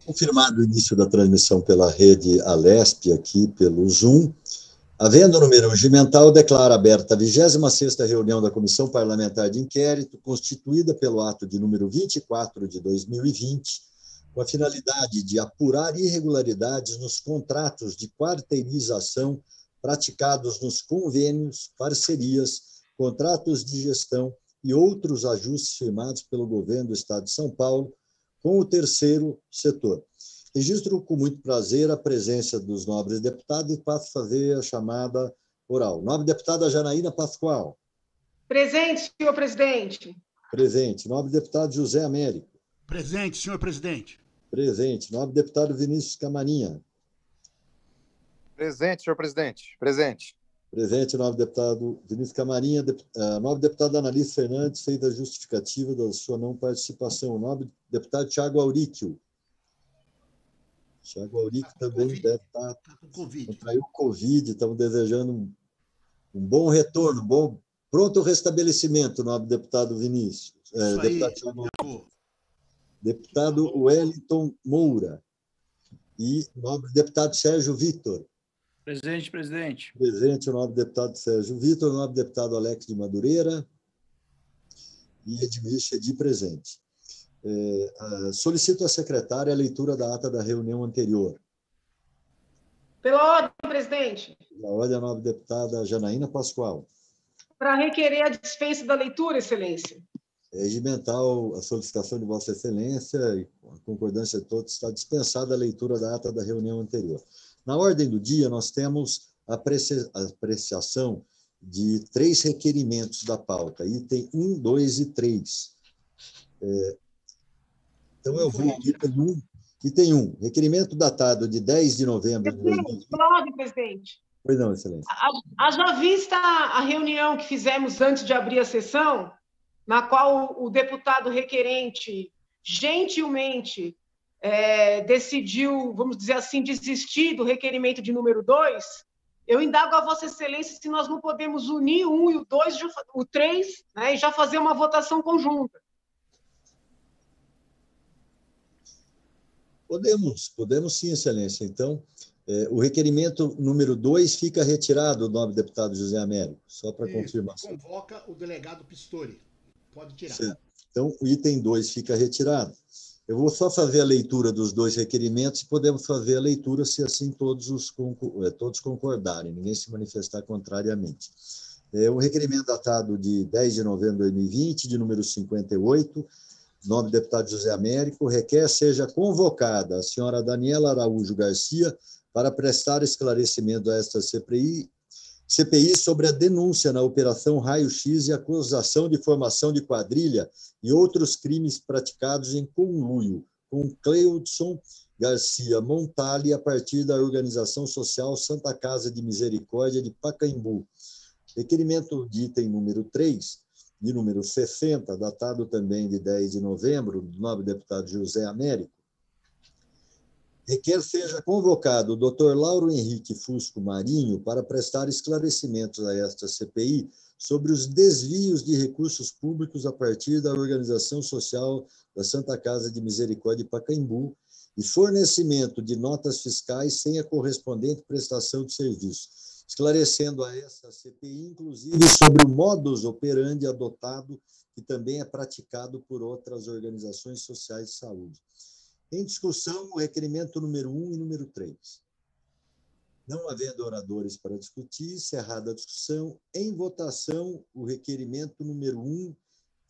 Confirmado o início da transmissão pela rede Alesp, aqui pelo Zoom. Havendo número regimental, declara aberta a 26ª reunião da Comissão Parlamentar de Inquérito, constituída pelo ato de número 24 de 2020, com a finalidade de apurar irregularidades nos contratos de quarteirização praticados nos convênios, parcerias, contratos de gestão e outros ajustes firmados pelo governo do Estado de São Paulo com o terceiro setor. Registro com muito prazer a presença dos nobres deputados e passo a fazer a chamada oral. Nobre deputada Janaína Pascoal. Presente, senhor presidente. Presente. Nobre deputado José Américo. Presente, senhor presidente. Presente. Nobre deputado Vinícius Camarinha. Presente, senhor presidente. Presente. Presente, nobre deputado Vinícius Camarinha. Nobre deputado Annalise Fernandes, feita a justificativa da sua não participação. Nobre deputado Thiago Auríquio. Thiago Auríquio também deve estar contraiu o Covid. Estamos desejando um bom retorno, pronto restabelecimento, nobre deputado Vinícius. Deputado Thiago, deputado Wellington Moura e nobre deputado Sérgio Vitor. Presente, presidente. Presente o nobre deputado Sérgio Vitor, o nobre deputado Alex de Madureira e Edmir Chedi presente. Solicito à secretária a leitura da ata da reunião anterior. Pela ordem, presidente. Pela ordem, a nobre deputada Janaína Pascoal. Para requerer a dispensa da leitura, excelência. É regimental a solicitação de Vossa Excelência e com a concordância de todos está dispensada a leitura da ata da reunião anterior. Na ordem do dia, nós temos a apreciação de 3 requerimentos da pauta, item 1, 2 e 3. Então, eu vou ao item 1, requerimento datado de 10 de novembro de 2020. Pode, presidente. Pois não, excelência. Haja vista a reunião que fizemos antes de abrir a sessão, na qual o deputado requerente gentilmente decidiu, vamos dizer assim, desistir do requerimento de número 2, eu indago a Vossa Excelência se nós não podemos unir o 1 e o 2, o 3, né, e já fazer uma votação conjunta. Podemos sim, Excelência. Então, o requerimento número 2 fica retirado, nobre deputado José Américo, só para confirmação. Convoca o delegado Pistori. Pode tirar. Certo. Então, o item 2 fica retirado. Eu vou só fazer a leitura dos 2 requerimentos e podemos fazer a leitura se assim todos concordarem, ninguém se manifestar contrariamente. O requerimento datado de 10 de novembro de 2020, de número 58, nobre deputado José Américo, requer seja convocada a senhora Daniela Araújo Garcia para prestar esclarecimento a esta CPI sobre a denúncia na Operação Raio X e acusação de formação de quadrilha e outros crimes praticados em conluio com Cleudson Garcia Montali a partir da Organização Social Santa Casa de Misericórdia de Pacaembu. Requerimento de item número 3, de número 60, datado também de 10 de novembro, do nobre deputado José Américo, requer seja convocado o Dr. Lauro Henrique Fusco Marinho para prestar esclarecimentos a esta CPI sobre os desvios de recursos públicos a partir da Organização Social da Santa Casa de Misericórdia de Pacaembu e fornecimento de notas fiscais sem a correspondente prestação de serviço, esclarecendo a essa CPI, inclusive, sobre o modus operandi adotado, que também é praticado por outras organizações sociais de saúde. Em discussão, o requerimento número 1 e número 3. Não havendo oradores para discutir, encerrada a discussão, em votação, o requerimento número 1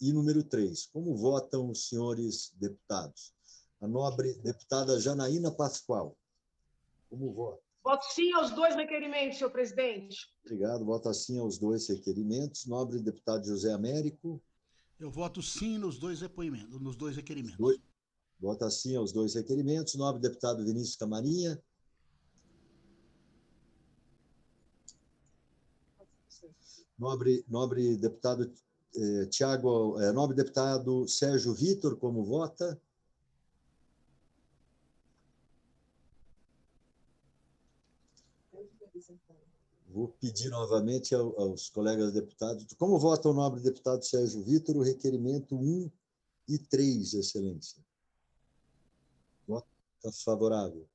e número 3. Como votam os senhores deputados? A nobre deputada Janaína Pascoal. Como vota? Voto sim aos 2 requerimentos, senhor presidente. Obrigado. Voto sim aos 2 requerimentos. Nobre deputado José Américo. Eu voto sim nos 2 depoimentos, nos 2 requerimentos. Vota sim aos 2 requerimentos. Nobre deputado Vinícius Camarinha. Nobre deputado nobre deputado Sérgio Vitor, como vota? Vou pedir novamente aos colegas deputados. Como vota o nobre deputado Sérgio Vitor, o requerimento 1 e 3, Excelência? Está favorável.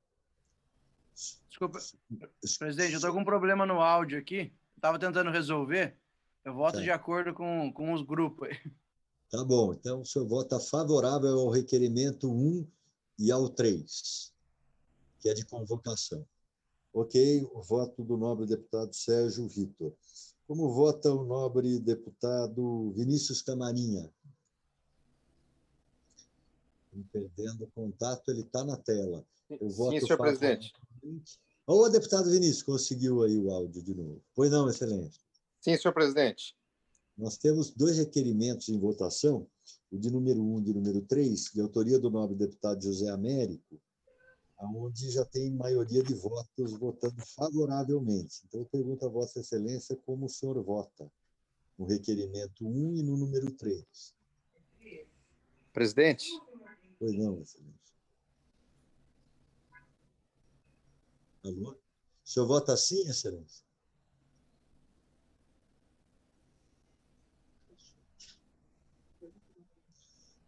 Desculpa, presidente, eu estou com um problema no áudio aqui. Estava tentando resolver. Eu voto Tá. de acordo com os grupos. Tá bom. Então, o senhor vota favorável ao requerimento 1 e ao 3, que é de convocação. Ok, o voto do nobre deputado Sérgio Vitor. Como vota o nobre deputado Vinícius Camarinha? Perdendo o contato, ele está na tela. Eu voto Sim, senhor presidente. Ô, deputado Vinícius, conseguiu aí o áudio de novo. Pois não, excelência. Sim, senhor presidente. Nós temos 2 requerimentos em votação, o de número 1 e de número 3, de autoria do nobre deputado José Américo, onde já tem maioria de votos votando favoravelmente. Então, eu pergunto a Vossa Excelência como o senhor vota no requerimento 1 e no número 3. Presidente, Pois não, Excelência. Alô? O senhor vota sim, Excelência?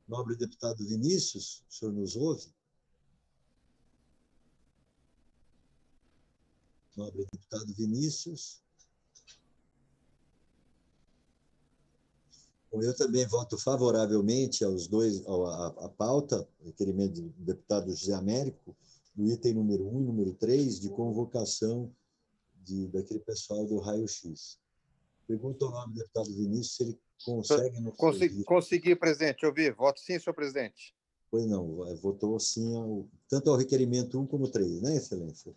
Nobre deputado Vinícius, o senhor nos ouve? Nobre deputado Vinícius. Bom, eu também voto favoravelmente aos dois, à pauta, requerimento do deputado José Américo, do item número 1 e número 3, de convocação daquele pessoal do raio-x. Pergunto ao nobre deputado Vinícius se ele consegue nos ouvir. Consegui, presidente, ouvir. Voto sim, senhor presidente. Pois não, votou sim, tanto ao requerimento 1 como 3, né, Excelência?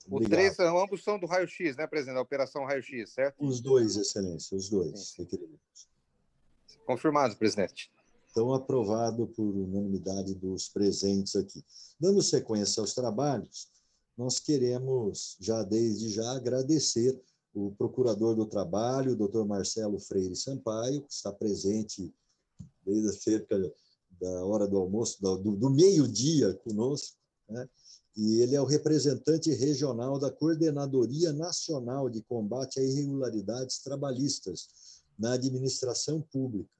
Obrigado. O 3, ambos são do raio-x, né, presidente? Da operação raio-x, certo? Os dois, Excelência, os dois Sim. requerimentos. Confirmado, presidente. Então, aprovado por unanimidade dos presentes aqui. Dando sequência aos trabalhos, nós queremos, desde já, agradecer o Procurador do Trabalho, o doutor Marcelo Freire Sampaio, que está presente desde cerca da hora do almoço, do meio-dia conosco, né? E ele é o representante regional da Coordenadoria Nacional de Combate a Irregularidades Trabalhistas na Administração Pública,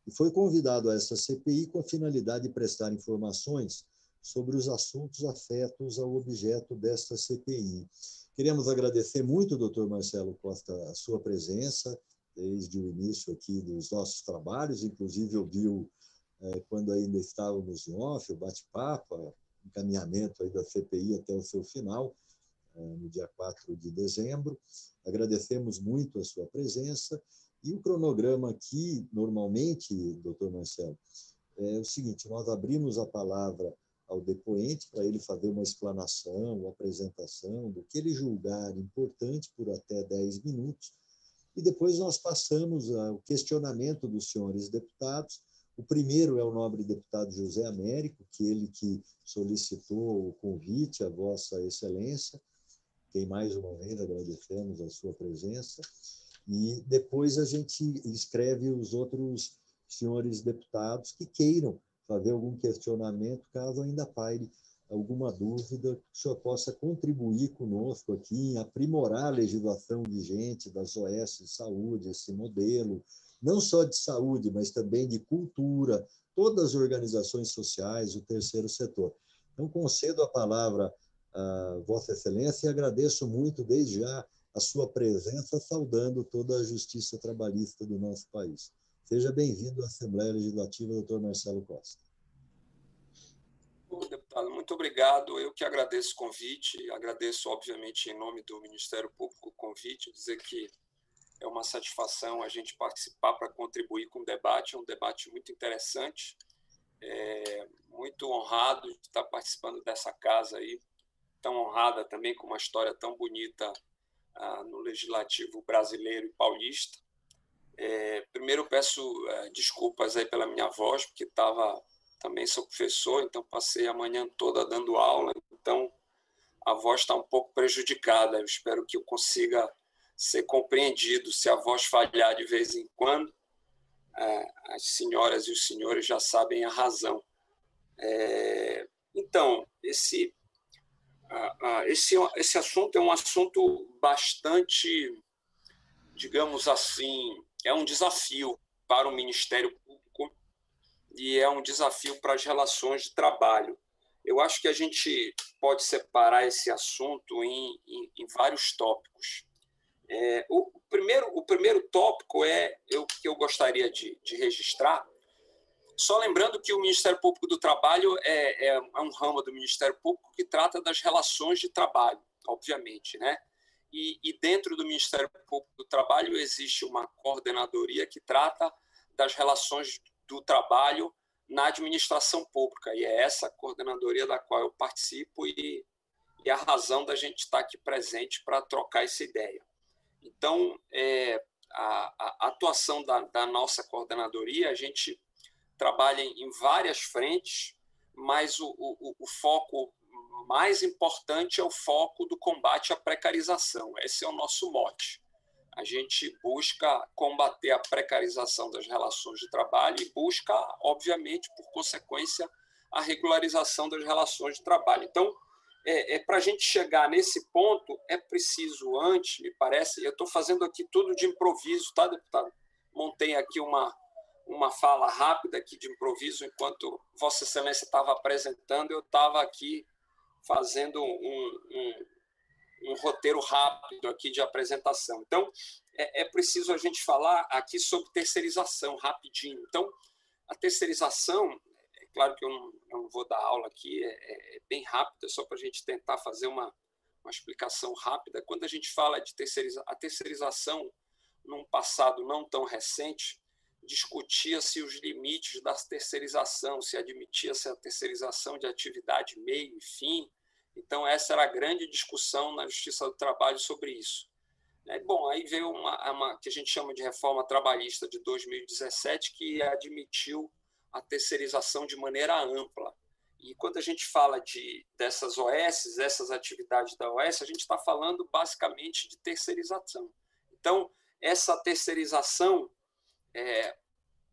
e foi convidado a essa CPI com a finalidade de prestar informações sobre os assuntos afetos ao objeto desta CPI. Queremos agradecer muito, doutor Marcelo Costa, a sua presença desde o início aqui dos nossos trabalhos, inclusive ouviu, quando ainda estávamos em off, o bate-papo, encaminhamento aí da CPI até o seu final, no dia 4 de dezembro. Agradecemos muito a sua presença. E o cronograma aqui, normalmente, doutor Marcelo, é o seguinte: nós abrimos a palavra ao depoente para ele fazer uma explanação, uma apresentação do que ele julgar importante por até 10 minutos, e depois nós passamos ao questionamento dos senhores deputados. O primeiro é o nobre deputado José Américo, que solicitou o convite à Vossa Excelência, quem mais uma vez agradecemos a sua presença. E depois a gente escreve os outros senhores deputados que queiram fazer algum questionamento, caso ainda paire alguma dúvida, que o senhor possa contribuir conosco aqui em aprimorar a legislação vigente das OS de saúde, esse modelo, não só de saúde, mas também de cultura, todas as organizações sociais, o terceiro setor. Então, concedo a palavra a Vossa Excelência e agradeço muito, desde já, a sua presença, saudando toda a justiça trabalhista do nosso país. Seja bem-vindo à Assembleia Legislativa, doutor Marcelo Costa. Deputado, muito obrigado. Eu que agradeço o convite, agradeço, obviamente, em nome do Ministério Público o convite, dizer que é uma satisfação a gente participar para contribuir com o debate, é um debate muito interessante, muito honrado de estar participando dessa casa aí, tão honrada também com uma história tão bonita no Legislativo brasileiro e paulista. Primeiro peço desculpas aí pela minha voz, porque também sou professor, então passei a manhã toda dando aula, então a voz está um pouco prejudicada. Eu espero que eu consiga ser compreendido se a voz falhar de vez em quando. As senhoras e os senhores já sabem a razão. Então, esse assunto é um assunto bastante, digamos assim, é um desafio para o Ministério Público e é um desafio para as relações de trabalho. eu acho que a gente pode separar esse assunto em vários tópicos. O primeiro tópico que eu gostaria de registrar, só lembrando que o Ministério Público do Trabalho é um ramo do Ministério Público que trata das relações de trabalho, obviamente, né? E dentro do Ministério Público do Trabalho existe uma coordenadoria que trata das relações do trabalho na administração pública, e é essa coordenadoria da qual eu participo e a razão da gente estar aqui presente para trocar essa ideia. Então, a atuação da nossa coordenadoria, a gente trabalha em várias frentes, mas o foco mais importante é o foco do combate à precarização. Esse é o nosso mote. A gente busca combater a precarização das relações de trabalho e busca, obviamente, por consequência, a regularização das relações de trabalho. Então, para a gente chegar nesse ponto, é preciso antes, me parece, eu estou fazendo aqui tudo de improviso, tá, deputado? Montei aqui uma fala rápida aqui de improviso, enquanto Vossa Excelência estava apresentando, eu estava aqui fazendo um roteiro rápido aqui de apresentação. Então, é preciso a gente falar aqui sobre terceirização, rapidinho. Então, a terceirização, é claro que eu não vou dar aula aqui, é bem rápida, só para a gente tentar fazer uma explicação rápida. Quando a gente fala de a terceirização, num passado não tão recente, discutia-se os limites da terceirização, se admitia-se a terceirização de atividade, meio e fim. Então, essa era a grande discussão na Justiça do Trabalho sobre isso. Bom, aí veio uma que a gente chama de reforma trabalhista de 2017, que admitiu a terceirização de maneira ampla. E quando a gente fala dessas OS, essas atividades da OS, a gente está falando basicamente de terceirização. Então, essa terceirização,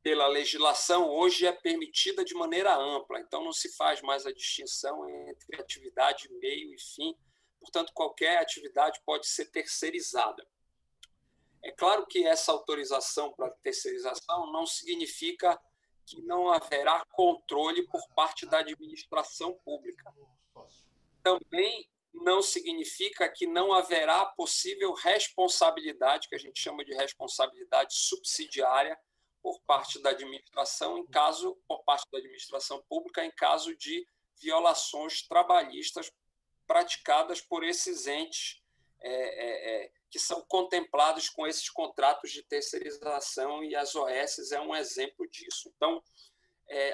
pela legislação, hoje é permitida de maneira ampla, então não se faz mais a distinção entre atividade, meio e fim, portanto, qualquer atividade pode ser terceirizada. É claro que essa autorização para terceirização não significa que não haverá controle por parte da administração pública. Também não significa que não haverá possível responsabilidade, que a gente chama de responsabilidade subsidiária, por parte da administração, por parte da administração pública, em caso de violações trabalhistas praticadas por esses entes que são contemplados com esses contratos de terceirização, e as OS é um exemplo disso. Então,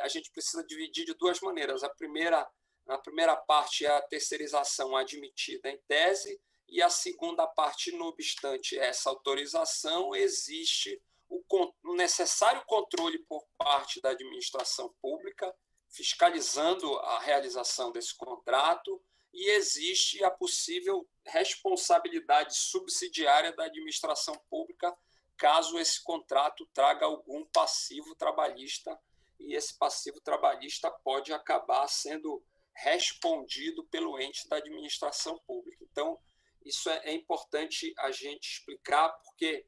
a gente precisa dividir de duas maneiras. A primeira parte é a terceirização admitida em tese, e a segunda parte, não obstante essa autorização, existe o necessário controle por parte da administração pública, fiscalizando a realização desse contrato, e existe a possível responsabilidade subsidiária da administração pública caso esse contrato traga algum passivo trabalhista, e esse passivo trabalhista pode acabar sendo respondido pelo ente da administração pública. Então, isso é importante a gente explicar, porque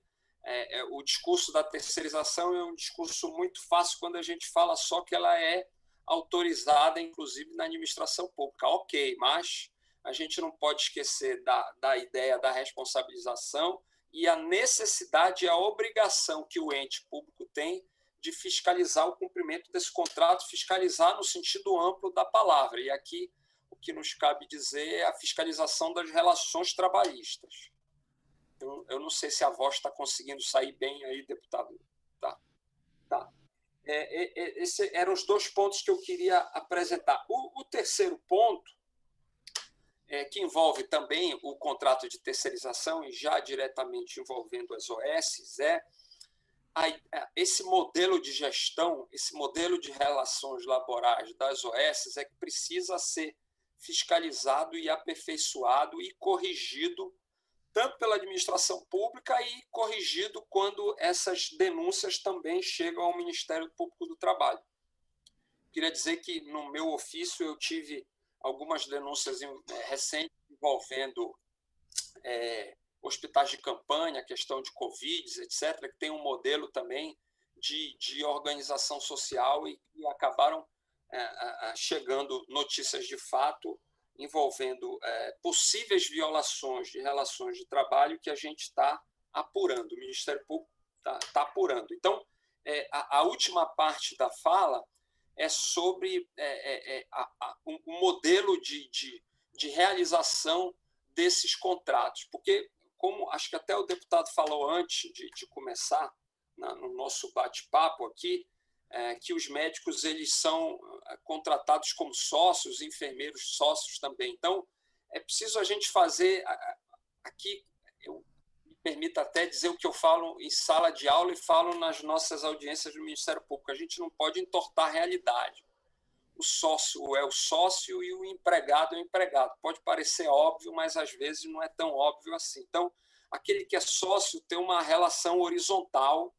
o discurso da terceirização é um discurso muito fácil quando a gente fala só que ela é autorizada, inclusive, na administração pública. Ok, mas a gente não pode esquecer da ideia da responsabilização e a necessidade e a obrigação que o ente público tem de fiscalizar o cumprimento desse contrato, fiscalizar no sentido amplo da palavra. E aqui o que nos cabe dizer é a fiscalização das relações trabalhistas. Eu não sei se a voz está conseguindo sair bem aí, deputado. Tá. Esses eram os dois pontos que eu queria apresentar. O terceiro ponto, que envolve também o contrato de terceirização e já diretamente envolvendo as OS, esse modelo de gestão, esse modelo de relações laborais das OS que precisa ser fiscalizado e aperfeiçoado e corrigido tanto pela administração pública e corrigido quando essas denúncias também chegam ao Ministério Público do Trabalho. Queria dizer que, no meu ofício, eu tive algumas denúncias recentes envolvendo hospitais de campanha, questão de Covid, etc., que tem um modelo também de organização social e acabaram chegando notícias de fato envolvendo possíveis violações de relações de trabalho que a gente está apurando, o Ministério Público está apurando. Então, a última parte da fala é sobre um modelo de realização desses contratos, porque, como acho que até o deputado falou antes de começar no nosso bate-papo aqui, que os médicos eles são contratados como sócios, enfermeiros sócios também. Então, é preciso a gente fazer aqui, eu me permito até dizer o que eu falo em sala de aula e falo nas nossas audiências do Ministério Público, a gente não pode entortar a realidade. O sócio é o sócio e o empregado é o empregado. Pode parecer óbvio, mas às vezes não é tão óbvio assim. Então, aquele que é sócio tem uma relação horizontal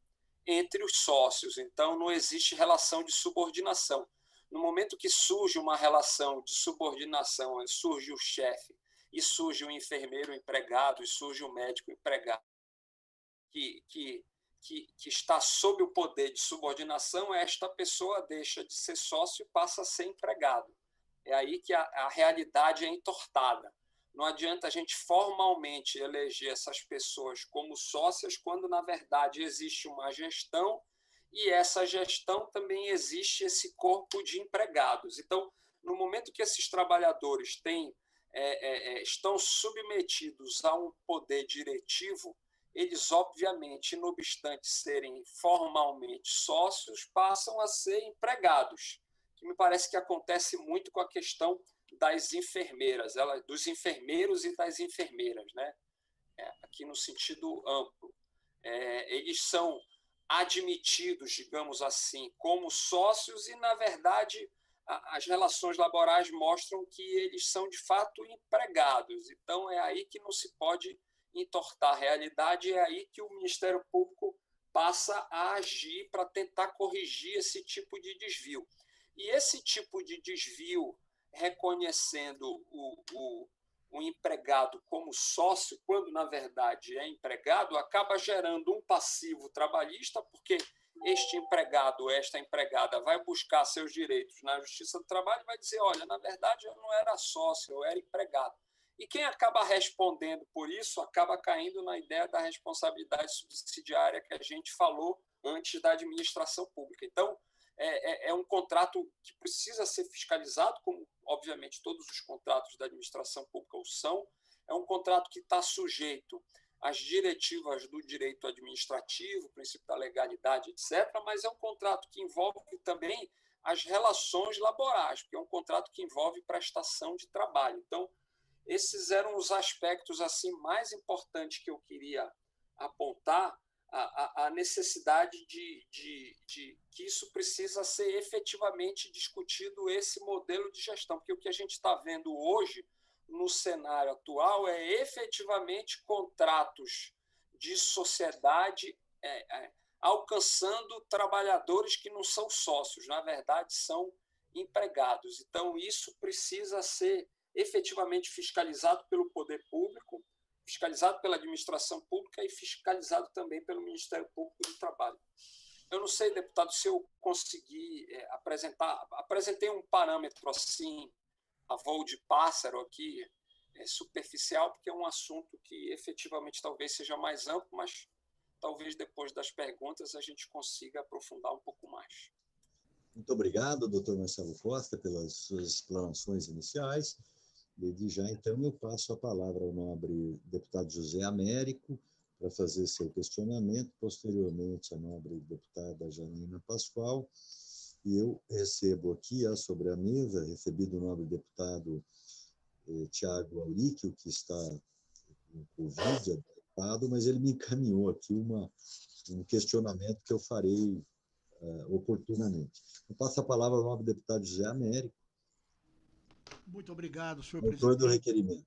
entre os sócios, então não existe relação de subordinação. No momento que surge uma relação de subordinação, surge o chefe, e surge o enfermeiro empregado, e surge o médico empregado, que está sob o poder de subordinação, esta pessoa deixa de ser sócio e passa a ser empregado. É aí que a realidade é entortada. Não adianta a gente formalmente eleger essas pessoas como sócias quando, na verdade, existe uma gestão e essa gestão também existe esse corpo de empregados. Então, no momento que esses trabalhadores estão submetidos a um poder diretivo, eles, obviamente, não obstante serem formalmente sócios, passam a ser empregados, que me parece que acontece muito com a questão das enfermeiras, dos enfermeiros e das enfermeiras, né? Aqui no sentido amplo. Eles são admitidos, digamos assim, como sócios e, na verdade, as relações laborais mostram que eles são, de fato, empregados. Então, é aí que não se pode entortar a realidade, é aí que o Ministério Público passa a agir para tentar corrigir esse tipo de desvio. E esse tipo de desvio, reconhecendo o empregado como sócio, quando, na verdade, é empregado, acaba gerando um passivo trabalhista, porque este empregado, esta empregada, vai buscar seus direitos na Justiça do Trabalho e vai dizer, olha, na verdade, eu não era sócio, eu era empregado. E quem acaba respondendo por isso acaba caindo na ideia da responsabilidade subsidiária que a gente falou antes da administração pública. Então, é um contrato que precisa ser fiscalizado, como, obviamente, todos os contratos da administração pública o são. É um contrato que está sujeito às diretivas do direito administrativo, princípio da legalidade, etc., mas é um contrato que envolve também as relações laborais, porque é um contrato que envolve prestação de trabalho. Então, esses eram os aspectos assim mais importantes que eu queria apontar, a necessidade de que isso precisa ser efetivamente discutido, esse modelo de gestão, porque o que a gente está vendo hoje no cenário atual é efetivamente contratos de sociedade alcançando trabalhadores que não são sócios, na verdade são empregados. Então, isso precisa ser efetivamente fiscalizado pelo poder público, fiscalizado pela administração pública e fiscalizado também pelo Ministério Público do Trabalho. Eu não sei, deputado, se eu consegui apresentei um parâmetro assim, a voo de pássaro aqui, superficial, porque é um assunto que efetivamente talvez seja mais amplo, mas talvez depois das perguntas a gente consiga aprofundar um pouco mais. Muito obrigado, doutor Marcelo Costa, pelas suas explanações iniciais. Desde já, então, eu passo a palavra ao nobre deputado José Américo para fazer seu questionamento, posteriormente a nobre deputada Janaína Pascoal, e eu recebo aqui, sobre a mesa, recebi do nobre deputado Tiago Auríquio, que está com Covid, adaptado, mas ele me encaminhou aqui um questionamento que eu farei oportunamente. Eu passo a palavra ao nobre deputado José Américo. Muito obrigado, senhor autor presidente. do requerimento.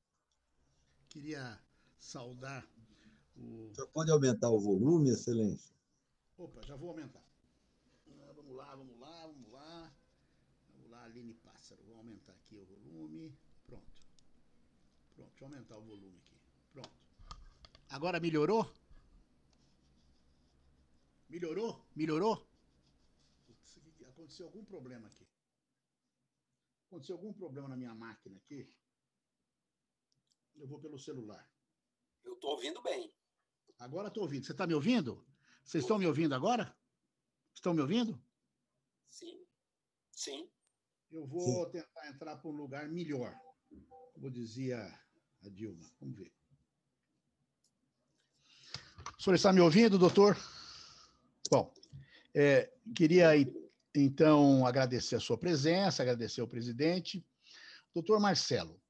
Queria saudar o... O senhor pode aumentar o volume, excelência? Opa, já vou aumentar. Vamos lá, Aline Pássaro. Vou aumentar aqui o volume. Pronto, deixa eu aumentar o volume aqui. Pronto. Agora melhorou? Melhorou? Putz, aconteceu algum problema aqui. Aconteceu algum problema na minha máquina aqui. Eu vou pelo celular. Eu estou ouvindo bem. Agora estou ouvindo. Você está me ouvindo? Vocês estão me ouvindo agora? Estão me ouvindo? Sim. Sim. Eu vou tentar entrar para um lugar melhor, como dizia a Dilma. Vamos ver. O senhor está me ouvindo, doutor? Bom, queria, então, agradecer a sua presença, agradecer ao presidente. Doutor Marcelo,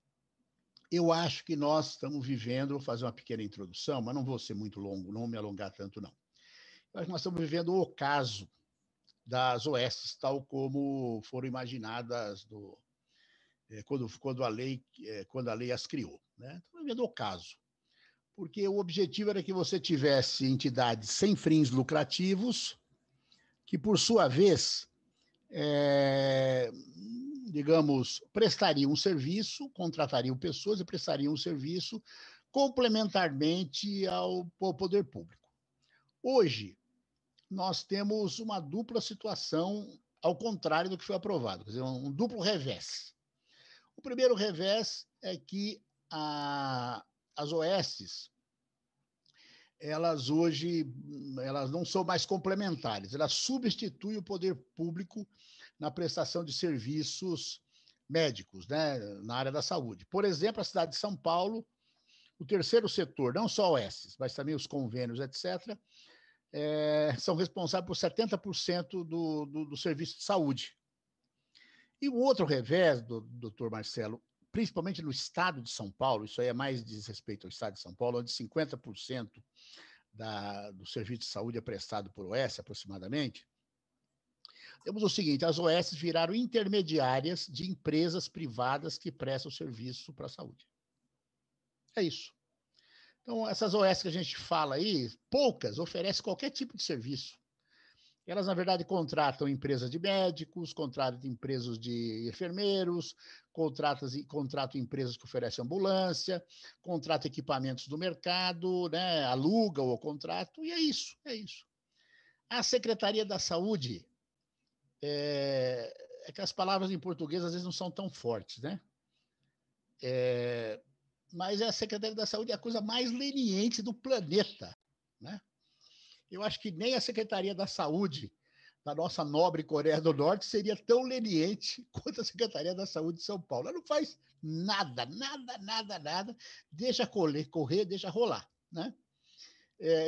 eu acho que nós estamos vivendo, vou fazer uma pequena introdução, mas não vou ser muito longo, não me alongar tanto, não. Eu acho que nós estamos vivendo o ocaso das OS, tal como foram imaginadas quando a lei as criou, né? Estamos vivendo o ocaso, porque o objetivo era que você tivesse entidades sem fins lucrativos, que, por sua vez, digamos, prestariam um serviço, contratariam pessoas e prestariam um serviço complementarmente ao poder público. Hoje, nós temos uma dupla situação, ao contrário do que foi aprovado, quer dizer, um duplo revés. O primeiro revés é que as OS, elas hoje não são mais complementares, elas substituem o poder público na prestação de serviços médicos, né, na área da saúde. Por exemplo, a cidade de São Paulo, o terceiro setor, não só OS, mas também os convênios, etc., são responsáveis por 70% do serviço de saúde. E o outro revés, doutor Marcelo, principalmente no estado de São Paulo, isso aí é mais diz respeito ao estado de São Paulo, onde 50% do serviço de saúde é prestado por OS, aproximadamente, temos o seguinte: as OS viraram intermediárias de empresas privadas que prestam serviço para a saúde. É isso. Então, essas OS que a gente fala aí, poucas oferecem qualquer tipo de serviço. Elas, na verdade, contratam empresas de médicos, contratam empresas de enfermeiros, contratam empresas que oferecem ambulância, contratam equipamentos do mercado, né, alugam o contrato, e é isso. A Secretaria da Saúde, é que as palavras em português às vezes não são tão fortes, né? Mas a Secretaria da Saúde é a coisa mais leniente do planeta, né? Eu acho que nem a Secretaria da Saúde da nossa nobre Coreia do Norte seria tão leniente quanto a Secretaria da Saúde de São Paulo. Ela não faz nada, deixa correr, deixa rolar, né?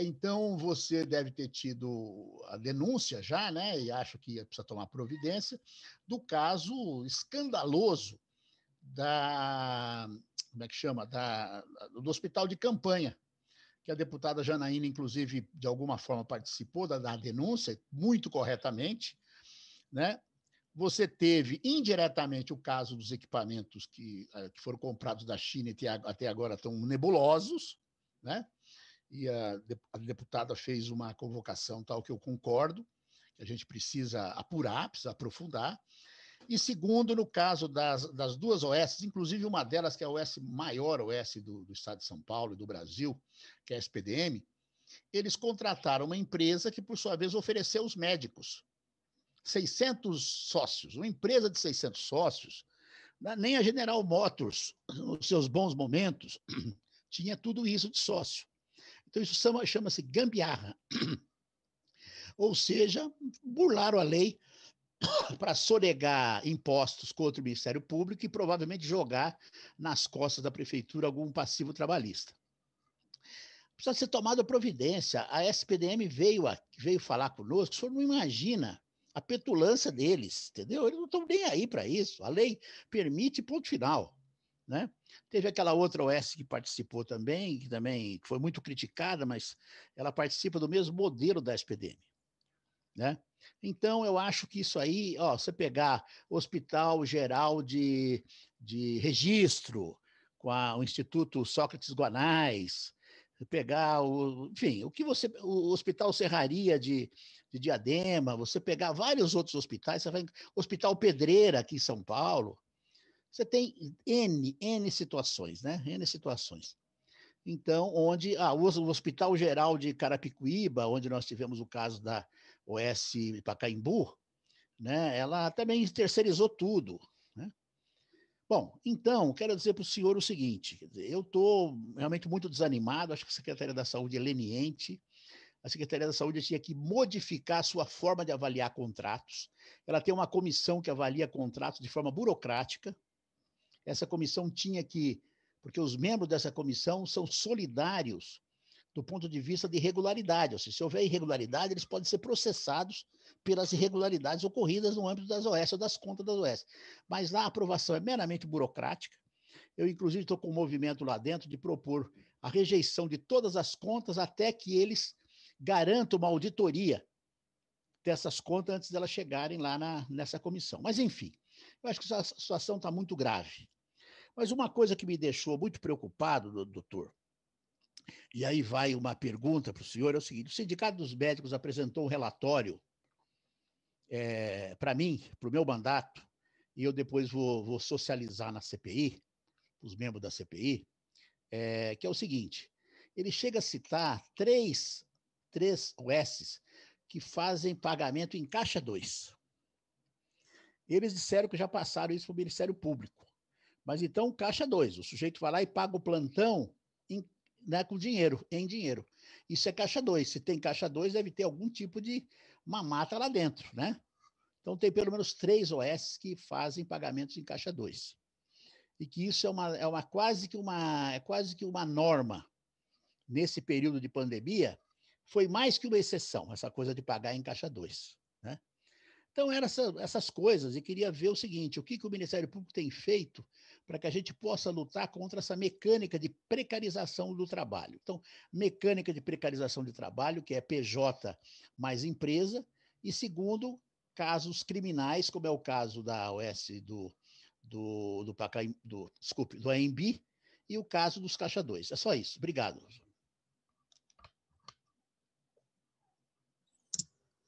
Então, você deve ter tido a denúncia já, né? E acho que precisa tomar providência, do caso escandaloso como é que chama? Do hospital de campanha, que a deputada Janaína, inclusive, de alguma forma participou da denúncia, muito corretamente, né? Você teve indiretamente o caso dos equipamentos que foram comprados da China e até agora estão nebulosos, né? E a deputada fez uma convocação tal que eu concordo, que a gente precisa apurar, precisa aprofundar. E segundo, no caso das duas OS, inclusive uma delas, que é a maior OS do estado de São Paulo e do Brasil, que é a SPDM, eles contrataram uma empresa que, por sua vez, ofereceu os médicos. 600 sócios, uma empresa de 600 sócios, nem a General Motors, nos seus bons momentos, tinha tudo isso de sócio. Então, isso chama-se gambiarra. Ou seja, burlaram a lei para sonegar impostos contra o Ministério Público e provavelmente jogar nas costas da prefeitura algum passivo trabalhista. Precisa ser tomada providência. A SPDM veio falar conosco, o senhor não imagina a petulância deles, entendeu? Eles não estão nem aí para isso. A lei permite, ponto final, né? Teve aquela outra OS que participou também, que foi muito criticada, mas ela participa do mesmo modelo da SPDM, né? Então, eu acho que isso aí, você pegar o Hospital Geral de Registro, com o Instituto Sócrates Guanais, pegar o Hospital Serraria de Diadema, você pegar vários outros hospitais, Hospital Pedreira aqui em São Paulo, você tem N situações, né? N situações. Então, onde o Hospital Geral de Carapicuíba, onde nós tivemos o caso da OS Pacaembu, né, ela também terceirizou tudo, né? Bom, então, quero dizer para o senhor o seguinte, quer dizer, eu estou realmente muito desanimado, acho que a Secretaria da Saúde é leniente, a Secretaria da Saúde tinha que modificar a sua forma de avaliar contratos, ela tem uma comissão que avalia contratos de forma burocrática, essa comissão tinha que, porque os membros dessa comissão são solidários do ponto de vista de irregularidade, ou seja, se houver irregularidade, eles podem ser processados pelas irregularidades ocorridas no âmbito das OS ou das contas das OS. Mas lá a aprovação é meramente burocrática. Eu, inclusive, estou com um movimento lá dentro de propor a rejeição de todas as contas até que eles garantam uma auditoria dessas contas antes delas chegarem lá nessa comissão. Mas, enfim, eu acho que a situação está muito grave. Mas uma coisa que me deixou muito preocupado, doutor, e aí vai uma pergunta para o senhor, é o seguinte, o Sindicato dos Médicos apresentou um relatório para mim, para o meu mandato, e eu depois vou socializar na CPI, os membros da CPI, que é o seguinte, ele chega a citar três OSs que fazem pagamento em caixa 2. Eles disseram que já passaram isso para o Ministério Público. Mas então, caixa 2, o sujeito vai lá e paga o plantão com dinheiro, em dinheiro. Isso é caixa 2. Se tem caixa 2, deve ter algum tipo de mamata lá dentro, né? Então, tem pelo menos 3 OS que fazem pagamentos em caixa 2. E que isso é quase que uma norma nesse período de pandemia, foi mais que uma exceção, essa coisa de pagar em caixa 2, né? Então, eram essas coisas, e queria ver o seguinte, o que o Ministério Público tem feito para que a gente possa lutar contra essa mecânica de precarização do trabalho. Então, mecânica de precarização de trabalho, que é PJ mais empresa, e segundo, casos criminais, como é o caso da OS do AMB, e o caso dos Caixa 2. É só isso. Obrigado.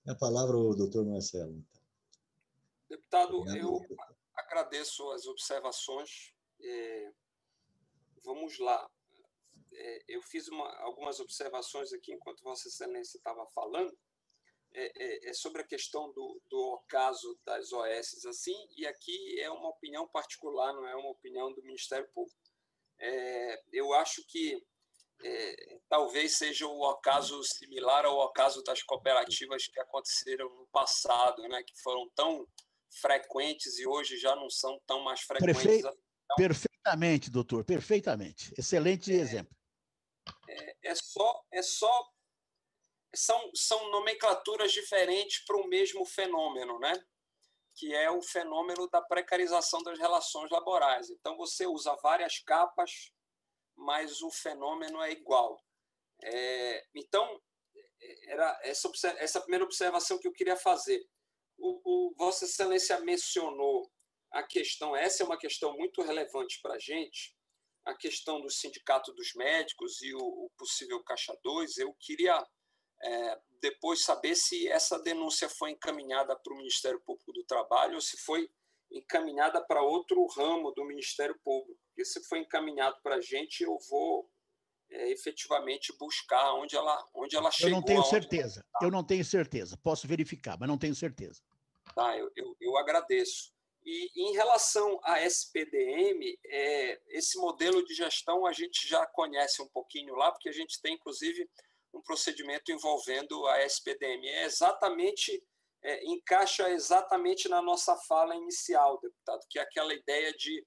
A palavra ao doutor Marcelo. Então. Deputado, eu agradeço as observações. Vamos lá. Eu fiz algumas observações aqui enquanto Vossa Excelência estava falando, sobre a questão do caso das OS, assim, e aqui é uma opinião particular, não é uma opinião do Ministério Público. Eu acho que talvez seja o ocaso similar ao ocaso das cooperativas que aconteceram no passado, né, que foram tão frequentes e hoje já não são tão mais frequentes. Perfeitamente, doutor, perfeitamente. Excelente exemplo. São nomenclaturas diferentes para o mesmo fenômeno, né? Que é o fenômeno da precarização das relações laborais. Então, você usa várias capas, mas o fenômeno é igual. Então, era essa primeira observação que eu queria fazer. Vossa Excelência mencionou a questão, essa é uma questão muito relevante para a gente, a questão do Sindicato dos Médicos e o possível Caixa 2. Eu queria depois saber se essa denúncia foi encaminhada para o Ministério Público do Trabalho ou se foi encaminhada para outro ramo do Ministério Público. Porque se foi encaminhado para a gente, eu vou efetivamente buscar onde ela chegou. Eu não tenho certeza. Posso verificar, mas não tenho certeza. Tá, eu agradeço. E em relação à SPDM, esse modelo de gestão a gente já conhece um pouquinho lá, porque a gente tem, inclusive, um procedimento envolvendo a SPDM. Encaixa exatamente na nossa fala inicial, deputado, que é aquela ideia de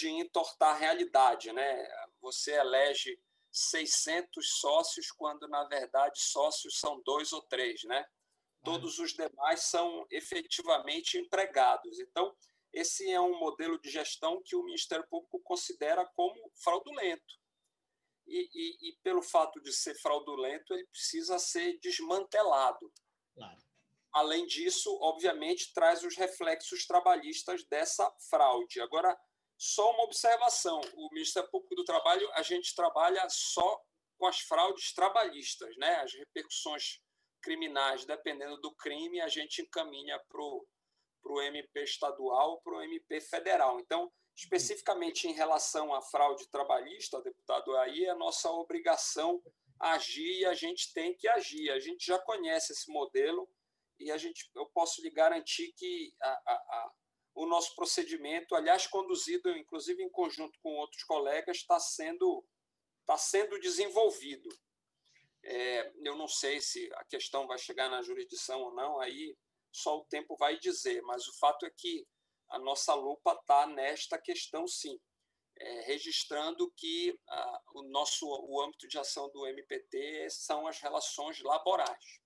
entortar a realidade, né? Você elege 600 sócios, quando, na verdade, sócios são 2 ou 3, né? Todos os demais são efetivamente empregados. Então, esse é um modelo de gestão que o Ministério Público considera como fraudulento. E pelo fato de ser fraudulento, ele precisa ser desmantelado. Claro. Além disso, obviamente, traz os reflexos trabalhistas dessa fraude. Agora, só uma observação. O Ministério Público do Trabalho, a gente trabalha só com as fraudes trabalhistas, né? As repercussões criminais, dependendo do crime, a gente encaminha para o MP estadual, para o MP federal. Então, especificamente em relação à fraude trabalhista, deputado, aí é a nossa obrigação agir e a gente tem que agir. A gente já conhece esse modelo e eu posso lhe garantir que o nosso procedimento, aliás, conduzido, inclusive, em conjunto com outros colegas, está sendo desenvolvido. Eu não sei se a questão vai chegar na jurisdição ou não, aí só o tempo vai dizer, mas o fato é que a nossa lupa está nesta questão, sim, registrando que o âmbito de ação do MPT são as relações laborais.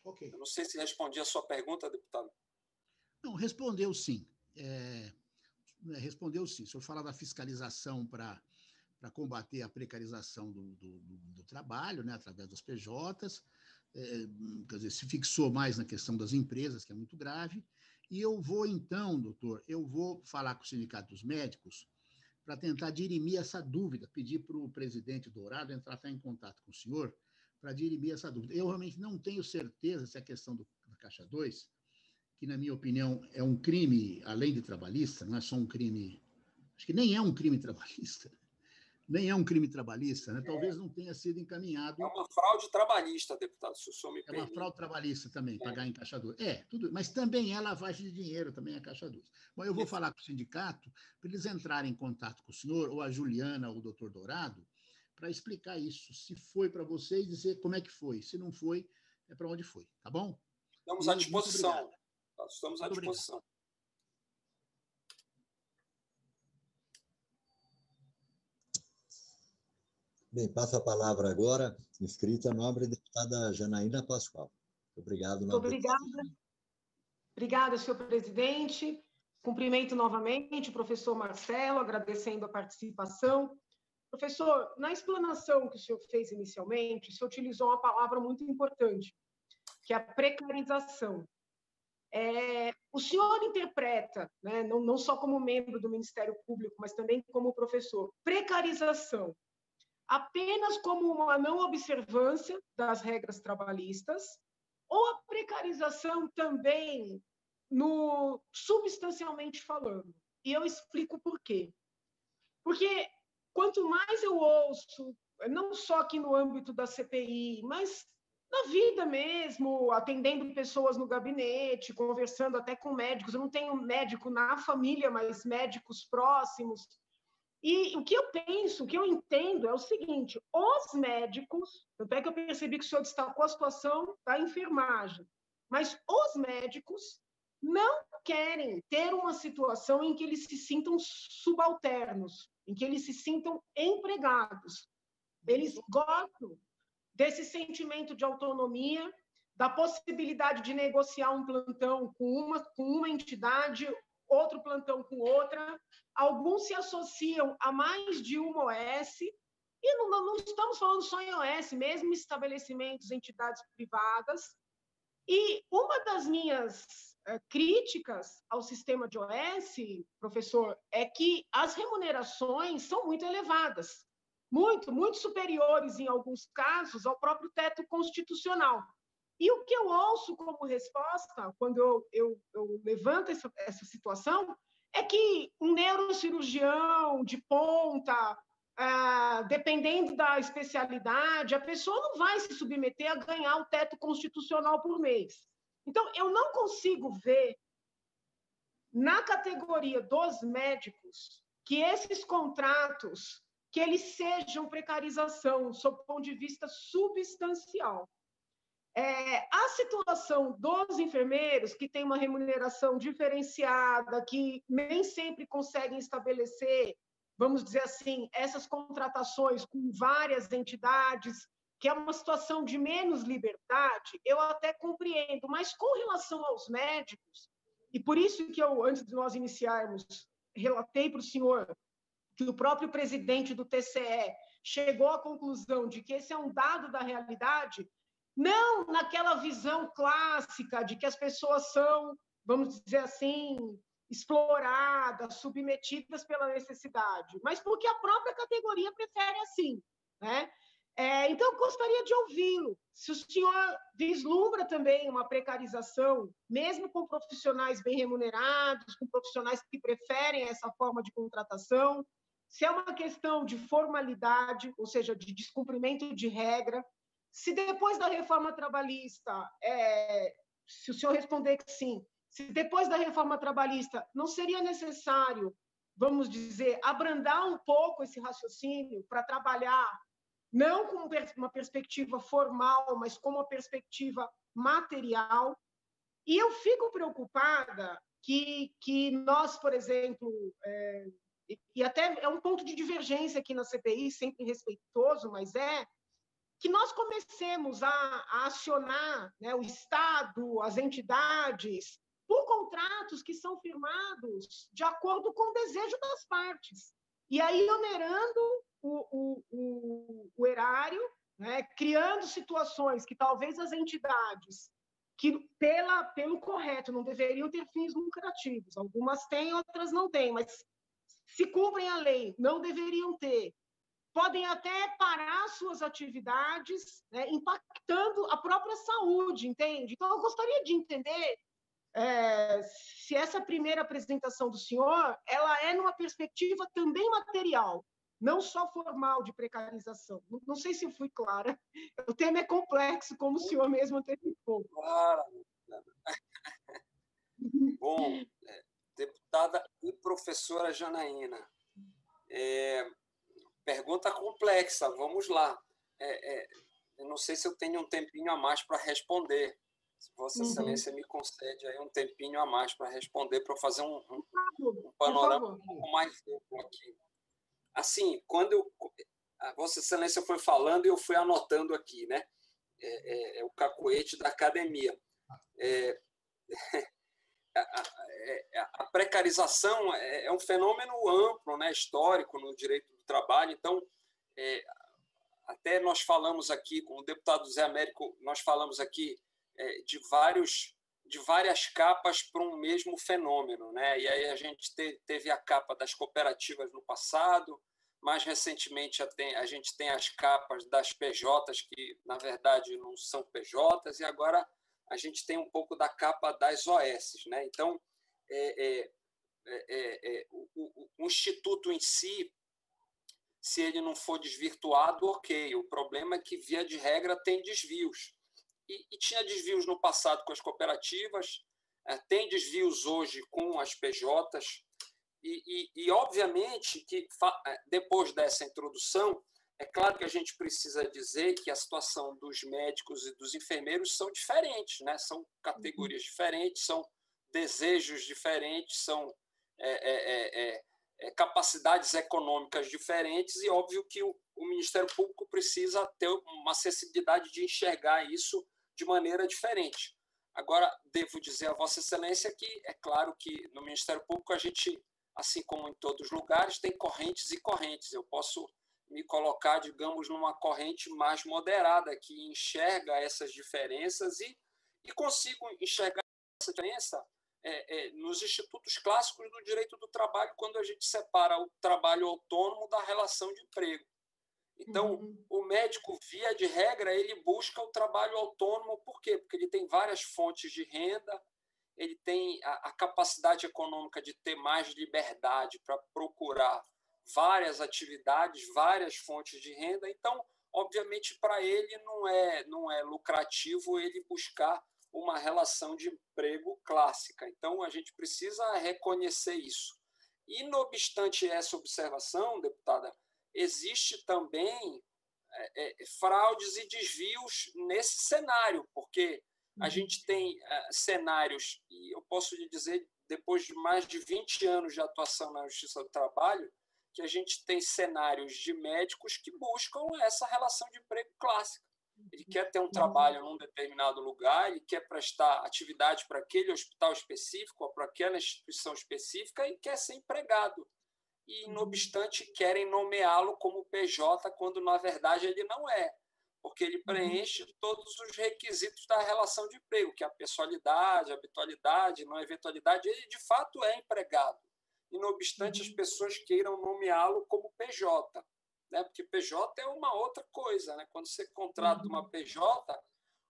Ok. Eu não sei se respondi a sua pergunta, deputado. Não, respondeu sim. Respondeu sim. O senhor fala da fiscalização para combater a precarização do trabalho, né, através das PJs, quer dizer, se fixou mais na questão das empresas, que é muito grave, e eu vou, então, doutor, falar com o Sindicato dos Médicos para tentar dirimir essa dúvida, pedir para o presidente Dourado entrar em contato com o senhor para dirimir essa dúvida. Eu realmente não tenho certeza se a questão da Caixa 2, que, na minha opinião, é um crime, além de trabalhista, não é só um crime, acho que nem é um crime trabalhista, né? Talvez não tenha sido encaminhado. É uma fraude trabalhista, deputado, se o senhor me permite. É uma fraude trabalhista também, pagar em Caixa 2. Tudo, mas também é lavagem de dinheiro, também é Caixa 2. Bom, eu vou falar com o sindicato para eles entrarem em contato com o senhor, ou a Juliana, ou o doutor Dourado, para explicar isso, se foi para vocês, dizer como é que foi. Se não foi, é para onde foi, tá bom? Estamos à disposição. Estamos à disposição. Obrigado. Bem, passo a palavra agora, inscrita a nobre deputada Janaína Pascoal. Obrigado, nobre. Obrigada, senhor presidente. Cumprimento novamente o professor Marcelo, agradecendo a participação. Professor, na explanação que o senhor fez inicialmente, o senhor utilizou uma palavra muito importante, que é a precarização. O senhor interpreta, né, não só como membro do Ministério Público, mas também como professor, precarização apenas como uma não observância das regras trabalhistas, ou a precarização também no substancialmente falando? E eu explico por quê. Porque quanto mais eu ouço, não só aqui no âmbito da CPI, mas na vida mesmo, atendendo pessoas no gabinete, conversando até com médicos, eu não tenho médico na família, mas médicos próximos. E o que eu penso, o que eu entendo é o seguinte: os médicos, tanto é que eu percebi que o senhor destacou a situação da enfermagem, mas os médicos não querem ter uma situação em que eles se sintam subalternos, em que eles se sintam empregados. Eles gostam desse sentimento de autonomia, da possibilidade de negociar um plantão com uma entidade, outro plantão com outra. Alguns se associam a mais de uma OS, e não estamos falando só em OS, mesmo estabelecimentos, entidades privadas. E uma das minhas críticas ao sistema de OS, professor, é que as remunerações são muito elevadas, muito superiores, em alguns casos, ao próprio teto constitucional. E o que eu ouço como resposta, quando eu levanto essa situação, é que um neurocirurgião de ponta, dependendo da especialidade, a pessoa não vai se submeter a ganhar o teto constitucional por mês. Então, eu não consigo ver, na categoria dos médicos, que esses contratos, que eles sejam precarização, sob o ponto de vista substancial. A situação dos enfermeiros, que tem uma remuneração diferenciada, que nem sempre conseguem estabelecer, vamos dizer assim, essas contratações com várias entidades, que é uma situação de menos liberdade, eu até compreendo, mas com relação aos médicos, e por isso que eu, antes de nós iniciarmos, relatei para o senhor que o próprio presidente do TCE chegou à conclusão de que esse é um dado da realidade, não naquela visão clássica de que as pessoas são, vamos dizer assim, exploradas, submetidas pela necessidade, mas porque a própria categoria prefere assim, né? Então, eu gostaria de ouvi-lo, se o senhor vislumbra também uma precarização, mesmo com profissionais bem remunerados, com profissionais que preferem essa forma de contratação, se é uma questão de formalidade, ou seja, de descumprimento de regra, se depois da reforma trabalhista, se o senhor responder que sim, se depois da reforma trabalhista não seria necessário, vamos dizer, abrandar um pouco esse raciocínio para trabalhar não com uma perspectiva formal, mas com uma perspectiva material. E eu fico preocupada que nós, por exemplo, e até é um ponto de divergência aqui na CPI, sempre respeitoso, mas que nós comecemos a acionar, né, o Estado, as entidades, por contratos que são firmados de acordo com o desejo das partes. E aí onerando o erário, né, criando situações que talvez as entidades, que pelo correto não deveriam ter fins lucrativos, algumas têm, outras não têm, mas se cumprem a lei, não deveriam ter, podem até parar suas atividades, né, impactando a própria saúde, entende? Então, eu gostaria de entender se essa primeira apresentação do senhor ela é numa perspectiva também material, não só formal de precarização. Não sei se eu fui clara. O tema é complexo, como o senhor mesmo antecipou. Claro. Bom, deputada e professora Janaína, pergunta complexa, vamos lá. Eu não sei se eu tenho um tempinho a mais para responder. Se Vossa Excelência me concede aí um tempinho a mais para responder, para eu fazer um panorama um pouco mais amplo aqui. Assim, quando a Vossa Excelência foi falando, eu fui anotando aqui, né? É o cacoete da academia. A precarização é um fenômeno amplo, né, histórico no direito do trabalho. Então, até nós falamos aqui com o deputado Zé Américo, nós falamos aqui de várias capas para um mesmo fenômeno, né? E aí a gente teve a capa das cooperativas no passado, mais recentemente a gente tem as capas das PJs, que na verdade não são PJs, e agora a gente tem um pouco da capa das OS, né? Então, o Instituto em si, se ele não for desvirtuado, ok. O problema é que, via de regra, tem desvios. E tinha desvios no passado com as cooperativas, tem desvios hoje com as PJs, e obviamente, que depois dessa introdução, é claro que a gente precisa dizer que a situação dos médicos e dos enfermeiros são diferentes, né? São categorias diferentes, são desejos diferentes, são capacidades econômicas diferentes, e óbvio que o Ministério Público precisa ter uma acessibilidade de enxergar isso de maneira diferente. Agora, devo dizer a Vossa Excelência que é claro que no Ministério Público a gente, assim como em todos os lugares, tem correntes e correntes. Eu posso me colocar, digamos, numa corrente mais moderada, que enxerga essas diferenças e consigo enxergar essa diferença nos institutos clássicos do direito do trabalho, quando a gente separa o trabalho autônomo da relação de emprego. Então, o médico, via de regra, ele busca o trabalho autônomo. Por quê? Porque ele tem várias fontes de renda, ele tem a capacidade econômica de ter mais liberdade para procurar várias atividades, várias fontes de renda. Então, obviamente, para ele não é lucrativo ele buscar uma relação de emprego clássica. Então, a gente precisa reconhecer isso. E, não obstante essa observação, deputada, existe também fraudes e desvios nesse cenário, porque a gente tem cenários, e eu posso lhe dizer, depois de mais de 20 anos de atuação na Justiça do Trabalho, que a gente tem cenários de médicos que buscam essa relação de emprego clássica. Ele quer ter um trabalho num determinado lugar, ele quer prestar atividade para aquele hospital específico ou para aquela instituição específica e quer ser empregado. E, não obstante, querem nomeá-lo como PJ, quando, na verdade, ele não é, porque ele preenche todos os requisitos da relação de emprego, que é a pessoalidade, a habitualidade, não eventualidade. Ele, de fato, é empregado. E, não obstante, as pessoas queiram nomeá-lo como PJ, né? Porque PJ é uma outra coisa, né? Quando você contrata uma PJ,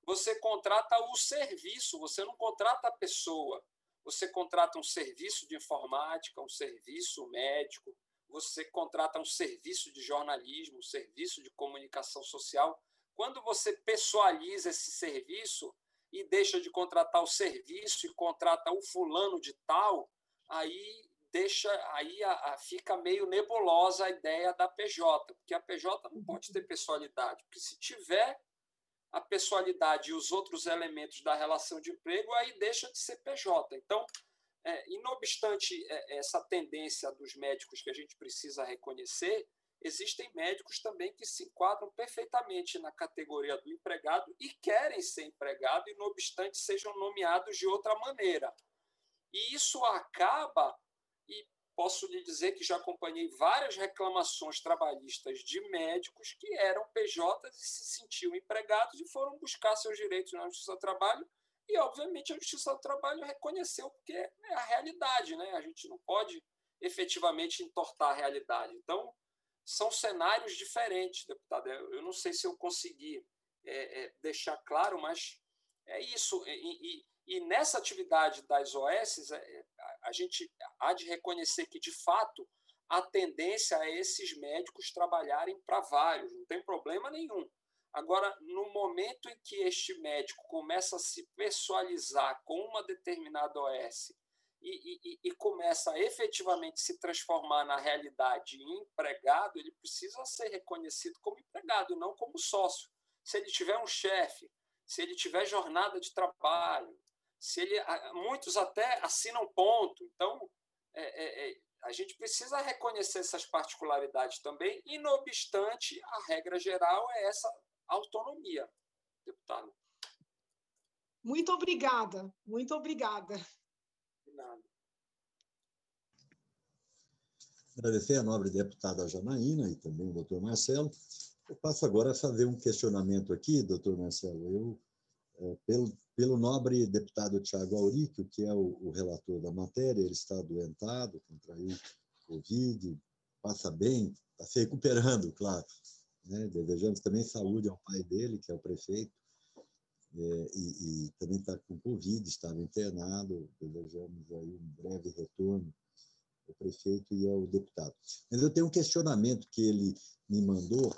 você contrata o serviço, você não contrata a pessoa. Você contrata um serviço de informática, um serviço médico, você contrata um serviço de jornalismo, um serviço de comunicação social. Quando você pessoaliza esse serviço, e deixa de contratar o serviço e contrata o fulano de tal, aí fica meio nebulosa a ideia da PJ, porque a PJ não pode ter pessoalidade, porque se tiver a pessoalidade e os outros elementos da relação de emprego, aí deixa de ser PJ. Então, e não obstante essa tendência dos médicos que a gente precisa reconhecer, existem médicos também que se enquadram perfeitamente na categoria do empregado e querem ser empregado e, não obstante, sejam nomeados de outra maneira. E isso acaba, e posso lhe dizer que já acompanhei várias reclamações trabalhistas de médicos que eram PJs e se sentiam empregados e foram buscar seus direitos na Justiça do Trabalho e, obviamente, a Justiça do Trabalho reconheceu, porque é a realidade, né? A gente não pode efetivamente entortar a realidade. Então, são cenários diferentes, deputado. Eu não sei se eu consegui deixar claro, mas é isso. E nessa atividade das OS, a gente há de reconhecer que, de fato, a tendência é esses médicos trabalharem para vários, não tem problema nenhum. Agora, no momento em que este médico começa a se pessoalizar com uma determinada OS e começa a efetivamente se transformar na realidade em empregado, ele precisa ser reconhecido como empregado, não como sócio. Se ele tiver um chefe, se ele tiver jornada de trabalho, muitos até assinam ponto. Então, a gente precisa reconhecer essas particularidades também, e, não obstante, a regra geral é essa autonomia, deputado. Muito obrigada, muito obrigada. De nada. Agradecer a nobre deputada Janaína e também o doutor Marcelo. Eu passo agora a fazer um questionamento aqui, doutor Marcelo. Pelo nobre deputado Tiago Auríquio, que é o relator da matéria, ele está adoentado, contraiu Covid, passa bem, está se recuperando, claro. Né? Desejamos também saúde ao pai dele, que é o prefeito, e também está com Covid, estava internado. Desejamos aí um breve retorno ao prefeito e ao deputado. Mas eu tenho um questionamento que ele me mandou,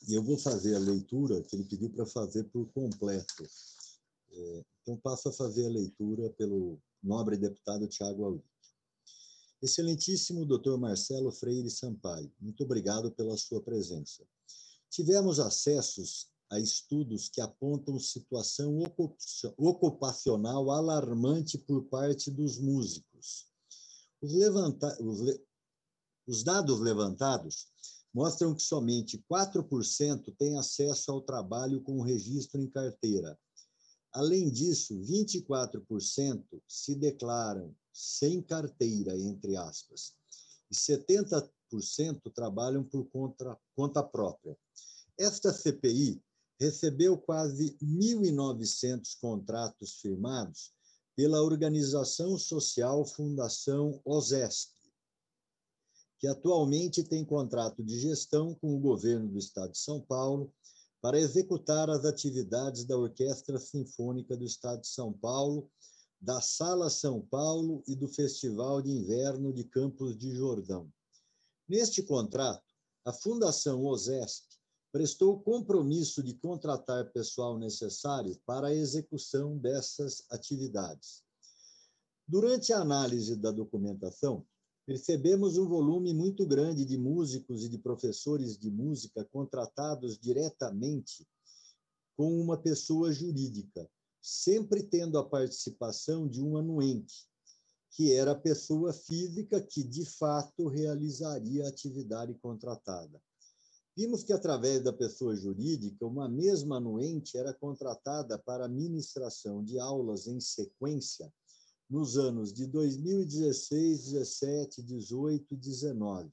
e eu vou fazer a leitura que ele pediu para fazer por completo. Então, passo a fazer a leitura pelo nobre deputado Tiago Auríquio. Excelentíssimo Dr. Marcelo Freire Sampaio, muito obrigado pela sua presença. Tivemos acessos a estudos que apontam situação ocupacional alarmante por parte dos músicos. Os dados levantados mostram que somente 4% têm acesso ao trabalho com registro em carteira. Além disso, 24% se declaram sem carteira, entre aspas, e 70% trabalham por conta própria. Esta CPI recebeu quase 1.900 contratos firmados pela organização social Fundação OSESP, que atualmente tem contrato de gestão com o governo do Estado de São Paulo para executar as atividades da Orquestra Sinfônica do Estado de São Paulo, da Sala São Paulo e do Festival de Inverno de Campos de Jordão. Neste contrato, a Fundação OSESP prestou o compromisso de contratar pessoal necessário para a execução dessas atividades. Durante a análise da documentação, percebemos um volume muito grande de músicos e de professores de música contratados diretamente com uma pessoa jurídica, sempre tendo a participação de um anuente, que era a pessoa física que, de fato, realizaria a atividade contratada. Vimos que, através da pessoa jurídica, uma mesma anuente era contratada para a ministração de aulas em sequência nos anos de 2016, 17, 18 e 19.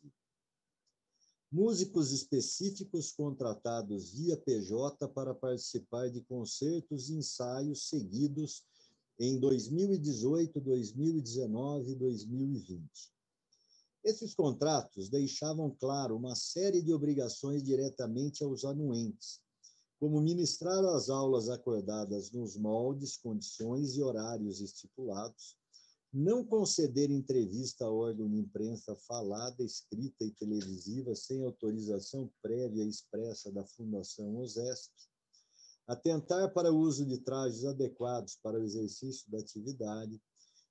Músicos específicos contratados via PJ para participar de concertos e ensaios seguidos em 2018, 2019 e 2020. Esses contratos deixavam claro uma série de obrigações diretamente aos anuentes, como ministrar as aulas acordadas nos moldes, condições e horários estipulados, não conceder entrevista a órgão de imprensa falada, escrita e televisiva sem autorização prévia e expressa da Fundação OSESP, atentar para o uso de trajes adequados para o exercício da atividade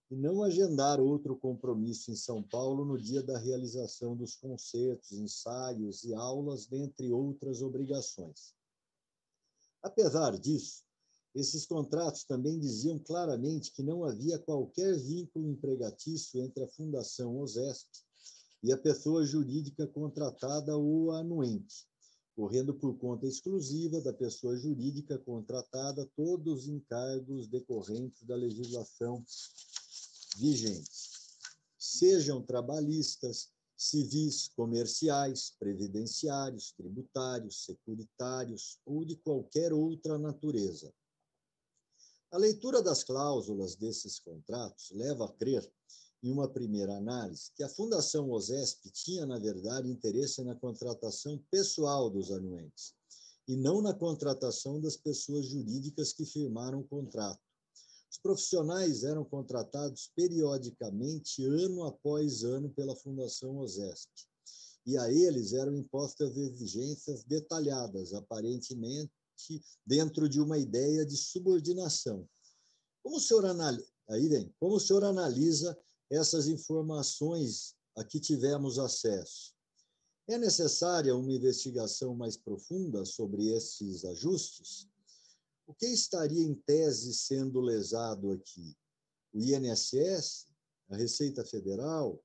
e não agendar outro compromisso em São Paulo no dia da realização dos concertos, ensaios e aulas, dentre outras obrigações. Apesar disso, esses contratos também diziam claramente que não havia qualquer vínculo empregatício entre a Fundação OSESP e a pessoa jurídica contratada ou anuente, correndo por conta exclusiva da pessoa jurídica contratada todos os encargos decorrentes da legislação vigente, sejam trabalhistas, civis, comerciais, previdenciários, tributários, securitários ou de qualquer outra natureza. A leitura das cláusulas desses contratos leva a crer, em uma primeira análise, que a Fundação OSESP tinha, na verdade, interesse na contratação pessoal dos anuentes, e não na contratação das pessoas jurídicas que firmaram o contrato. Os profissionais eram contratados periodicamente, ano após ano, pela Fundação OSESP, e a eles eram impostas exigências detalhadas, aparentemente dentro de uma ideia de subordinação. Como o senhor analisa essas informações a que tivemos acesso? É necessária uma investigação mais profunda sobre esses ajustes? O que estaria em tese sendo lesado aqui? O INSS? A Receita Federal?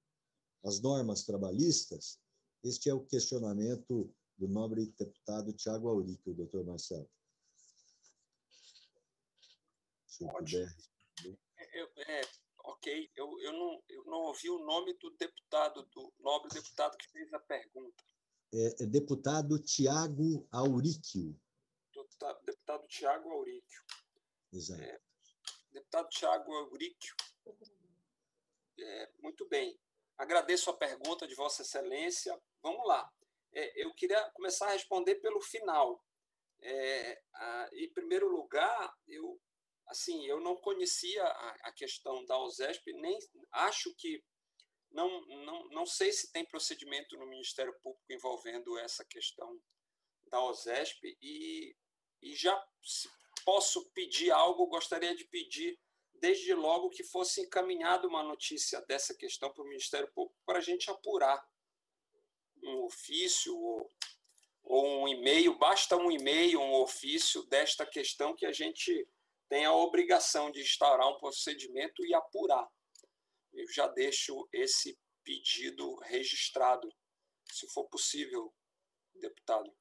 As normas trabalhistas? Este é o questionamento do nobre deputado Tiago Auric, o doutor Marcelo. Se eu puder. Ok, eu não ouvi o nome do deputado, do nobre deputado que fez a pergunta. É deputado Tiago Auríquio. Deputado Tiago Auríquio. Exato. Deputado Tiago Auríquio. Muito bem. Agradeço a pergunta de Vossa Excelência. Vamos lá. Eu queria começar a responder pelo final. Em primeiro lugar, eu não conhecia a questão da OSESP, nem acho que não sei se tem procedimento no Ministério Público envolvendo essa questão da OSESP e já se posso pedir algo, gostaria de pedir desde logo que fosse encaminhada uma notícia dessa questão para o Ministério Público para a gente apurar um ofício ou um e-mail, basta um e-mail, um ofício desta questão que a gente tem a obrigação de instaurar um procedimento e apurar. Eu já deixo esse pedido registrado, se for possível, deputado.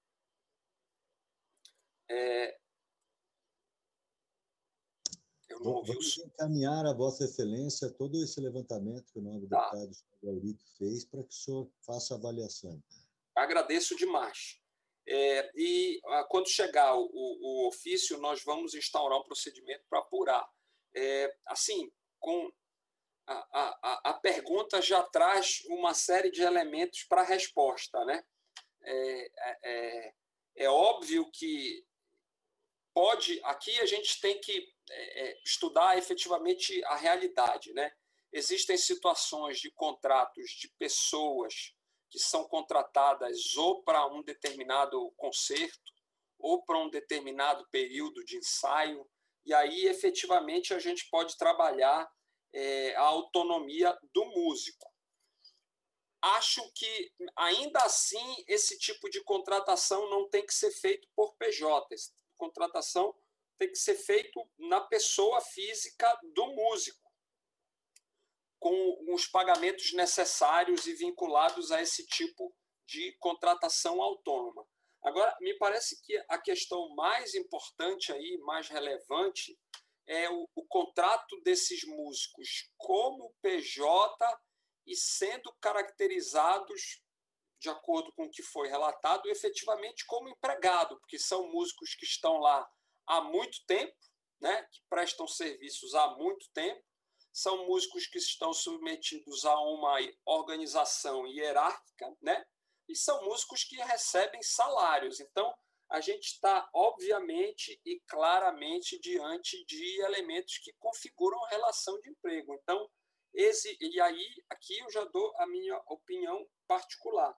Eu não ouvi Vamos encaminhar a Vossa Excelência todo esse levantamento que o nobre deputado Auric fez para que o senhor faça a avaliação. Agradeço demais. E quando chegar o ofício, nós vamos instaurar um procedimento para apurar. A pergunta já traz uma série de elementos para a resposta, né? É óbvio que aqui a gente tem que estudar efetivamente a realidade, né? Existem situações de contratos de pessoas que são contratadas ou para um determinado concerto ou para um determinado período de ensaio, e aí efetivamente a gente pode trabalhar a autonomia do músico. Acho que, ainda assim, esse tipo de contratação não tem que ser feito por PJ. Essa contratação tem que ser feito na pessoa física do músico, com os pagamentos necessários e vinculados a esse tipo de contratação autônoma. Agora, me parece que a questão mais importante aí, mais relevante, é o contrato desses músicos como PJ e sendo caracterizados, de acordo com o que foi relatado, efetivamente como empregado, porque são músicos que estão lá há muito tempo, né, que prestam serviços há muito tempo, são músicos que estão submetidos a uma organização hierárquica, né, e são músicos que recebem salários. Então, a gente está, obviamente e claramente, diante de elementos que configuram relação de emprego. Então, e aí, aqui eu já dou a minha opinião particular.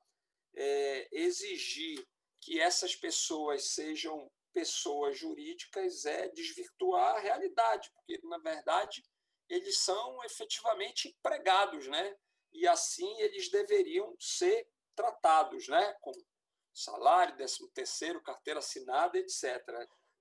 Exigir que essas pessoas sejam pessoas jurídicas é desvirtuar a realidade, porque, na verdade, eles são efetivamente empregados, né? E assim eles deveriam ser tratados, né? Com salário, 13º, carteira assinada, etc.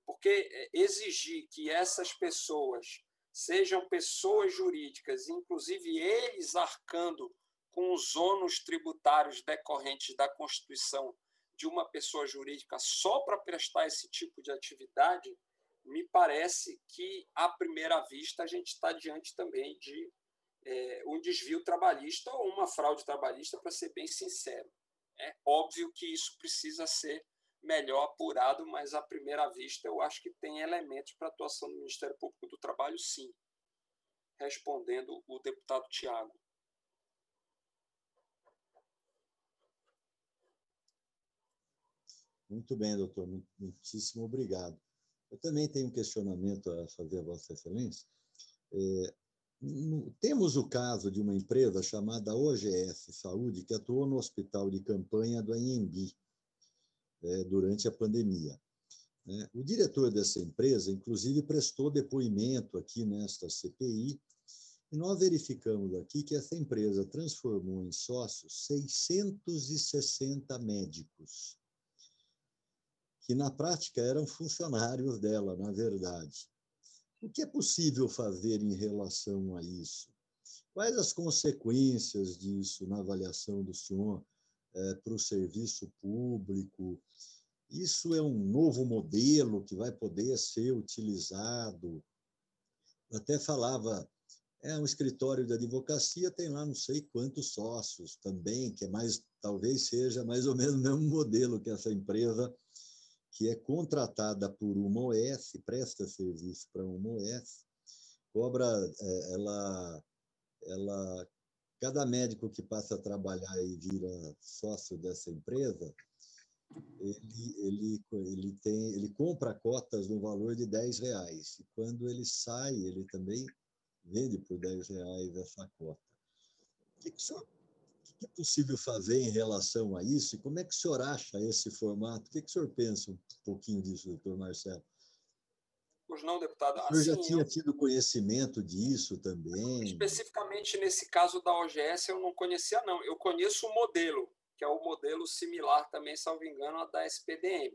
Porque exigir que essas pessoas sejam pessoas jurídicas, inclusive eles arcando com os ônus tributários decorrentes da constituição de uma pessoa jurídica só para prestar esse tipo de atividade, me parece que, à primeira vista, a gente está diante também de um desvio trabalhista ou uma fraude trabalhista, para ser bem sincero. É óbvio que isso precisa ser melhor apurado, mas, à primeira vista, eu acho que tem elementos para a atuação do Ministério Público do Trabalho, sim. Respondendo o deputado Tiago. Muito bem, doutor. Muitíssimo obrigado. Eu também tenho um questionamento a fazer a Vossa Excelência. Temos o caso de uma empresa chamada OGS Saúde, que atuou no hospital de campanha do Anhembi durante a pandemia. O diretor dessa empresa, inclusive, prestou depoimento aqui nesta CPI, e nós verificamos aqui que essa empresa transformou em sócios 660 médicos, que na prática eram funcionários dela, na verdade. O que é possível fazer em relação a isso? Quais as consequências disso na avaliação do senhor para o serviço público? Isso é um novo modelo que vai poder ser utilizado? Eu até falava, um escritório de advocacia tem lá não sei quantos sócios também, que talvez seja mais ou menos o mesmo modelo que essa empresa, que é contratada por uma OS, presta serviço para uma OS, cobra, cada médico que passa a trabalhar e vira sócio dessa empresa, ele compra cotas no valor de R$10, e quando ele sai, ele também vende por R$10 essa cota. O que é possível fazer em relação a isso? E como é que o senhor acha esse formato? O que o senhor pensa um pouquinho disso, doutor Marcelo? Pois não, deputado. O senhor já tinha tido conhecimento disso também? Especificamente nesse caso da OGS, eu não conhecia, não. Eu conheço o modelo, que é o modelo similar também, salvo engano, a da SPDM.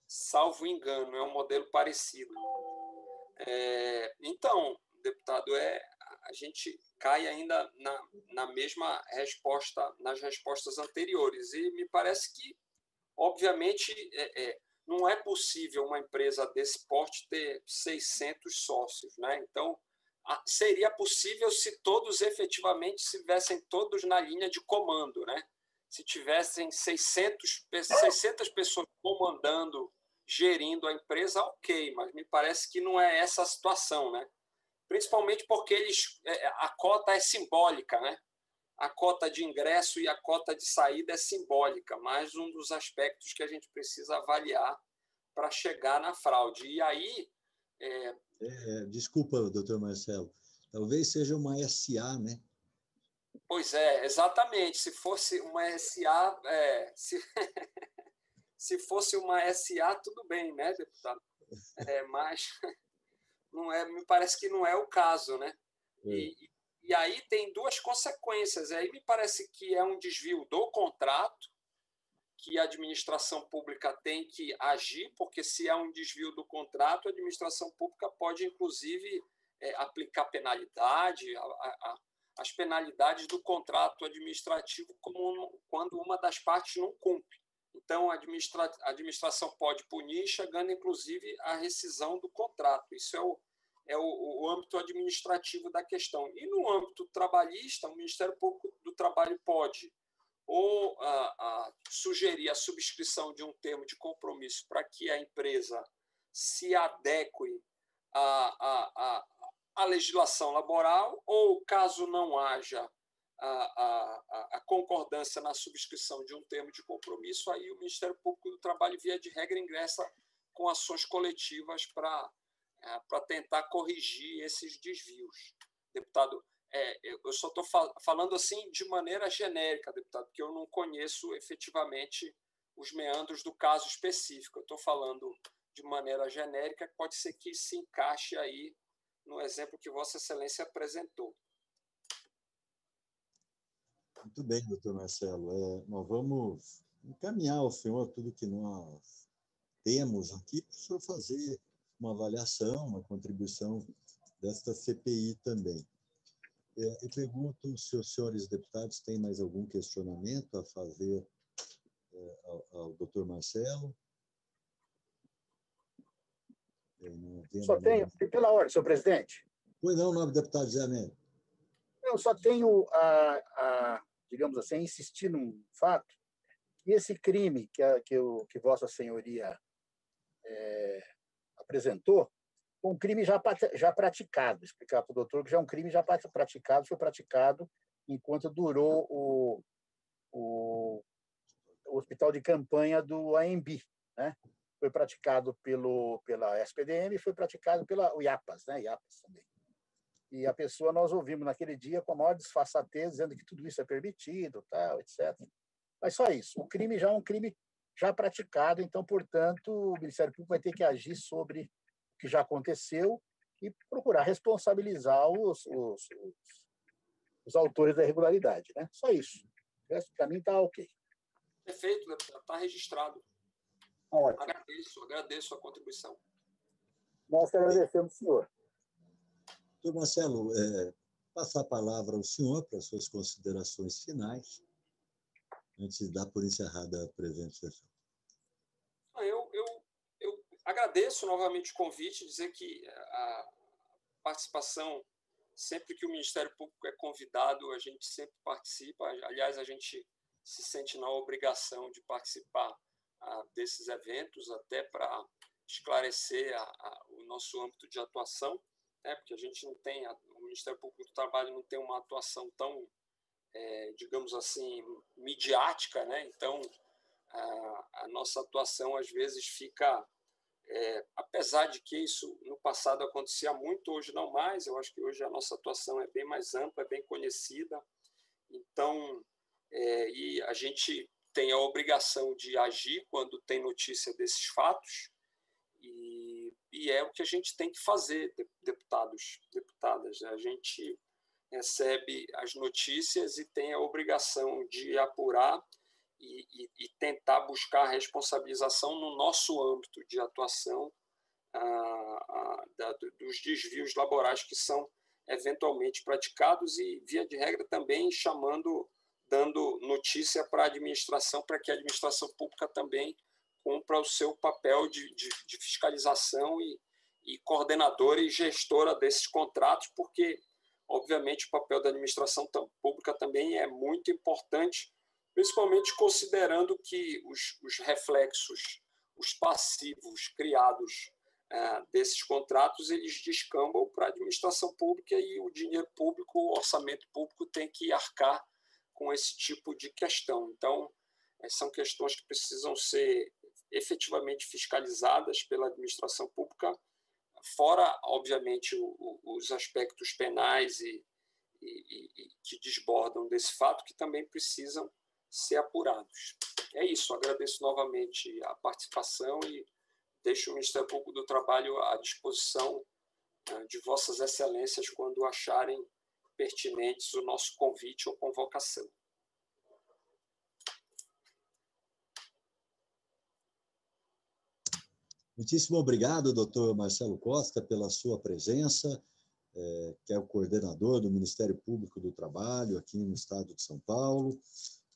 Salvo engano, é um modelo parecido. Então, deputado, a gente cai ainda na mesma resposta, nas respostas anteriores. E me parece que, obviamente, não é possível uma empresa desse porte ter 600 sócios, né? Então, seria possível se todos efetivamente estivessem todos na linha de comando, né? Se tivessem 600 pessoas comandando, gerindo a empresa, ok, mas me parece que não é essa a situação, né? Principalmente porque a cota é simbólica, né? A cota de ingresso e a cota de saída é simbólica, mais um dos aspectos que a gente precisa avaliar para chegar na fraude. E aí... Desculpa, doutor Marcelo, talvez seja uma SA, né? Pois é, exatamente. Se fosse uma SA, se fosse uma SA, tudo bem, né, deputado? Mas não é, me parece que não é o caso, né? E aí tem duas consequências. Aí me parece que é um desvio do contrato, que a administração pública tem que agir, porque se é um desvio do contrato, a administração pública pode, inclusive, aplicar penalidade, as penalidades do contrato administrativo quando uma das partes não cumpre. Então, a administração pode punir, chegando, inclusive, à rescisão do contrato. Isso é o âmbito administrativo da questão. E no âmbito trabalhista, o Ministério Público do Trabalho pode ou sugerir a subscrição de um termo de compromisso para que a empresa se adeque à legislação laboral, ou, caso não haja a concordância na subscrição de um termo de compromisso, aí o Ministério Público do Trabalho, via de regra, ingressa com ações coletivas para tentar corrigir esses desvios. Deputado, eu só estou falando assim de maneira genérica, deputado, porque eu não conheço efetivamente os meandros do caso específico. Eu estou falando de maneira genérica, pode ser que se encaixe aí no exemplo que Vossa Excelência apresentou. Muito bem, doutor Marcelo. Nós vamos encaminhar ao senhor tudo que nós temos aqui para o senhor fazer uma avaliação, uma contribuição desta CPI também. Eu pergunto se os senhores deputados têm mais algum questionamento a fazer ao doutor Marcelo. Só tenho, pela ordem, senhor presidente. Pois não, nobre deputado Zé Américo. Eu só tenho digamos assim, insistir num fato, que esse crime que Vossa Senhoria apresentou, um crime já praticado. Explicar para o doutor que já é um crime já praticado, foi praticado enquanto durou o hospital de campanha do AMB, né? Foi praticado pela SPDM e foi praticado pela IAPAS, né? IAPAS também. E a pessoa, nós ouvimos naquele dia com a maior disfarçatez, dizendo que tudo isso é permitido, tal, etc. Mas só isso. O crime já é um crime já praticado, então, portanto, o Ministério Público vai ter que agir sobre o que já aconteceu e procurar responsabilizar os autores da irregularidade, né? Só isso. O resto, para mim, está ok. Perfeito, deputado. Está registrado. Ótimo. Agradeço a contribuição. Nós que agradecemos, senhor. Doutor Marcelo, passar a palavra ao senhor para as suas considerações finais, antes de dar por encerrada a presente sessão. Eu agradeço novamente o convite, dizer que a participação, sempre que o Ministério Público é convidado, a gente sempre participa. Aliás, a gente se sente na obrigação de participar desses eventos, até para esclarecer o nosso âmbito de atuação, né? Porque a gente não tem, o Ministério Público do Trabalho não tem uma atuação tão, digamos assim, midiática, né? Então, a nossa atuação, às vezes, fica... apesar de que isso no passado acontecia muito, hoje não mais. Eu acho que hoje a nossa atuação é bem mais ampla, é bem conhecida. Então, e a gente tem a obrigação de agir quando tem notícia desses fatos, e é o que a gente tem que fazer, deputados, deputadas. A gente recebe as notícias e tem a obrigação de apurar e tentar buscar a responsabilização no nosso âmbito de atuação dos desvios laborais que são eventualmente praticados e, via de regra, também dando notícia para a administração, para que a administração pública também cumpra o seu papel de fiscalização e coordenadora e gestora desses contratos, porque, obviamente, o papel da administração pública também é muito importante, principalmente considerando que os reflexos, os passivos criados desses contratos, eles descambam para a administração pública e o dinheiro público, o orçamento público tem que arcar com esse tipo de questão. Então, são questões que precisam ser efetivamente fiscalizadas pela administração pública, fora, obviamente, os aspectos penais e que desbordam desse fato, que também precisam ser apurados. É isso, agradeço novamente a participação e deixo o Ministério Público do Trabalho à disposição de Vossas Excelências quando acharem pertinentes o nosso convite ou convocação. Muitíssimo obrigado, doutor Marcelo Costa, pela sua presença, que é o coordenador do Ministério Público do Trabalho aqui no estado de São Paulo.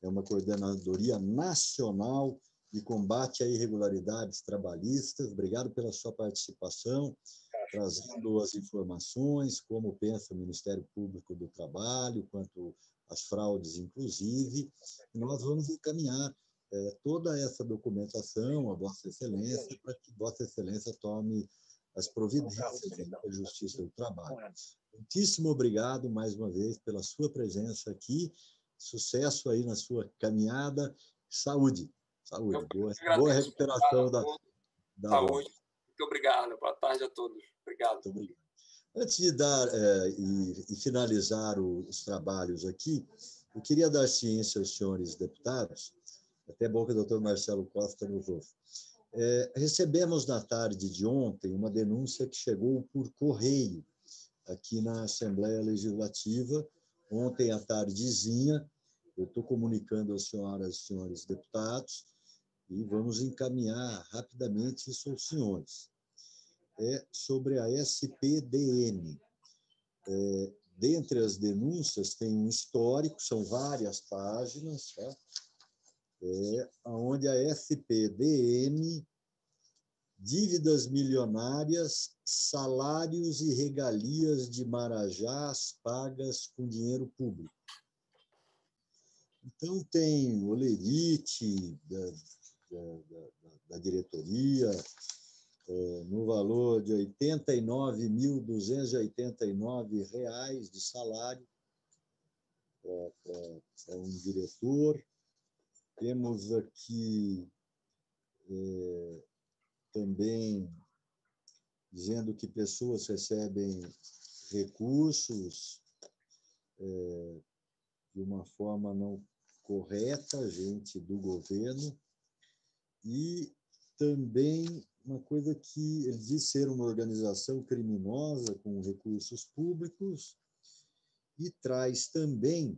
É uma coordenadoria nacional de combate a irregularidades trabalhistas. Obrigado pela sua participação, trazendo as informações, como pensa o Ministério Público do Trabalho, quanto às fraudes, inclusive. E nós vamos encaminhar toda essa documentação a Vossa Excelência, para que Vossa Excelência tome as providências da Justiça do Trabalho. Muitíssimo obrigado, mais uma vez, pela sua presença aqui. Sucesso aí na sua caminhada. Saúde. Saúde. Boa recuperação da saúde. Muito obrigado. Boa tarde a todos. Obrigado. Muito obrigado. Antes de dar e finalizar os trabalhos aqui, eu queria dar ciência aos senhores deputados, até bom que o doutor Marcelo Costa nos ouve. Recebemos na tarde de ontem uma denúncia que chegou por correio aqui na Assembleia Legislativa, ontem à tardezinha. Eu estou comunicando às senhoras e senhores deputados e vamos encaminhar rapidamente isso aos senhores. É sobre a SPDM. Dentre as denúncias tem um histórico, são várias páginas, tá? Onde a SPDM, dívidas milionárias, salários e regalias de marajás pagas com dinheiro público. Então, tem olerite da diretoria, no valor de R$ 89.289 de salário para um diretor. Temos aqui também dizendo que pessoas recebem recursos de uma forma não correta, gente do governo, e também uma coisa que ele diz ser uma organização criminosa com recursos públicos, e traz também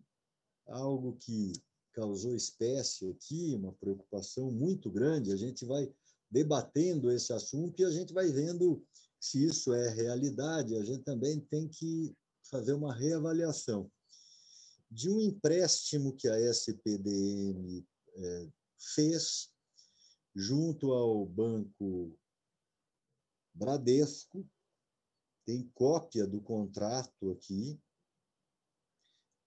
algo que causou espécie aqui, uma preocupação muito grande. A gente vai debatendo esse assunto e a gente vai vendo se isso é realidade. A gente também tem que fazer uma reavaliação de um empréstimo que a SPDM fez junto ao Banco Bradesco. Tem cópia do contrato aqui.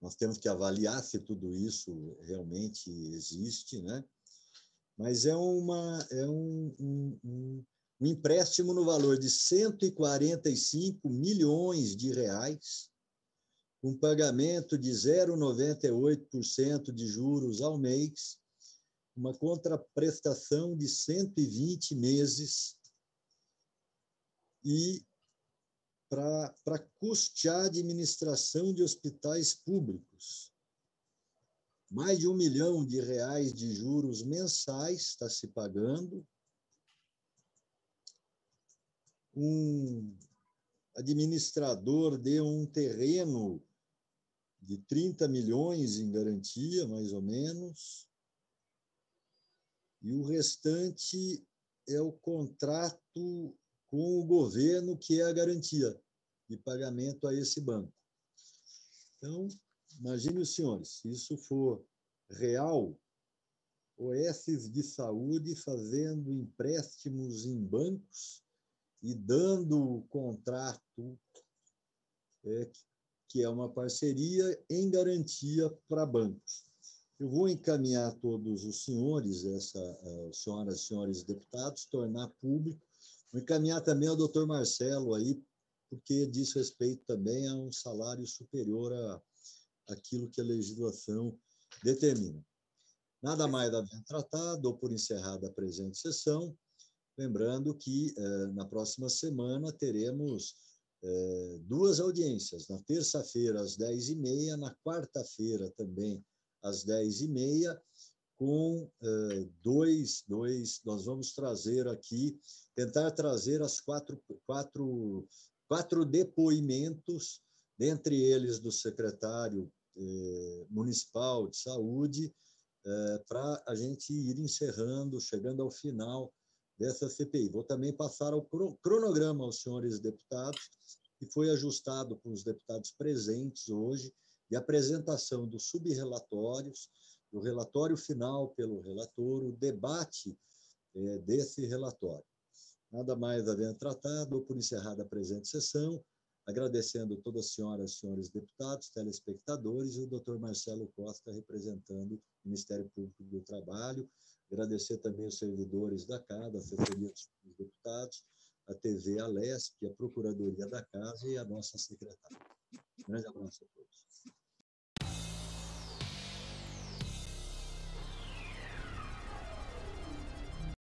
Nós temos que avaliar se tudo isso realmente existe, né? Mas é um empréstimo no valor de 145 milhões de reais, com pagamento de 0,98% de juros ao mês, uma contraprestação de 120 meses e para custear a administração de hospitais públicos. Mais de R$ 1 milhão de juros mensais está se pagando. Um administrador deu um terreno de 30 milhões em garantia, mais ou menos, e o restante é o contrato com o governo, que é a garantia de pagamento a esse banco. Então, imagine os senhores, se isso for real, OS de saúde fazendo empréstimos em bancos e dando o contrato, que é uma parceria, em garantia para bancos. Eu vou encaminhar a todos os senhores, senhoras e senhores deputados, tornar público. Vou encaminhar também ao doutor Marcelo aí, porque diz respeito também a um salário superior àquilo que a legislação determina. Nada mais havendo tratado, dou por encerrada a presente sessão, lembrando que na próxima semana teremos 2 audiências, na terça-feira às 10h30, na quarta-feira também às 10h30, com nós vamos trazer aqui, tentar trazer as quatro depoimentos, dentre eles do secretário municipal de saúde, para a gente ir encerrando, chegando ao final dessa CPI. Vou também passar o cronograma aos senhores deputados, que foi ajustado com os deputados presentes hoje, de apresentação dos subrelatórios, do relatório final pelo relator, o debate desse relatório. Nada mais havendo tratado, dou por encerrada a presente sessão, agradecendo a todas as senhoras e senhores deputados, telespectadores, e o doutor Marcelo Costa, representando o Ministério Público do Trabalho. Agradecer também os servidores da Casa, a Assessoria dos Deputados, a TV Alesp, a Procuradoria da Casa e a nossa secretária. Um grande abraço a todos.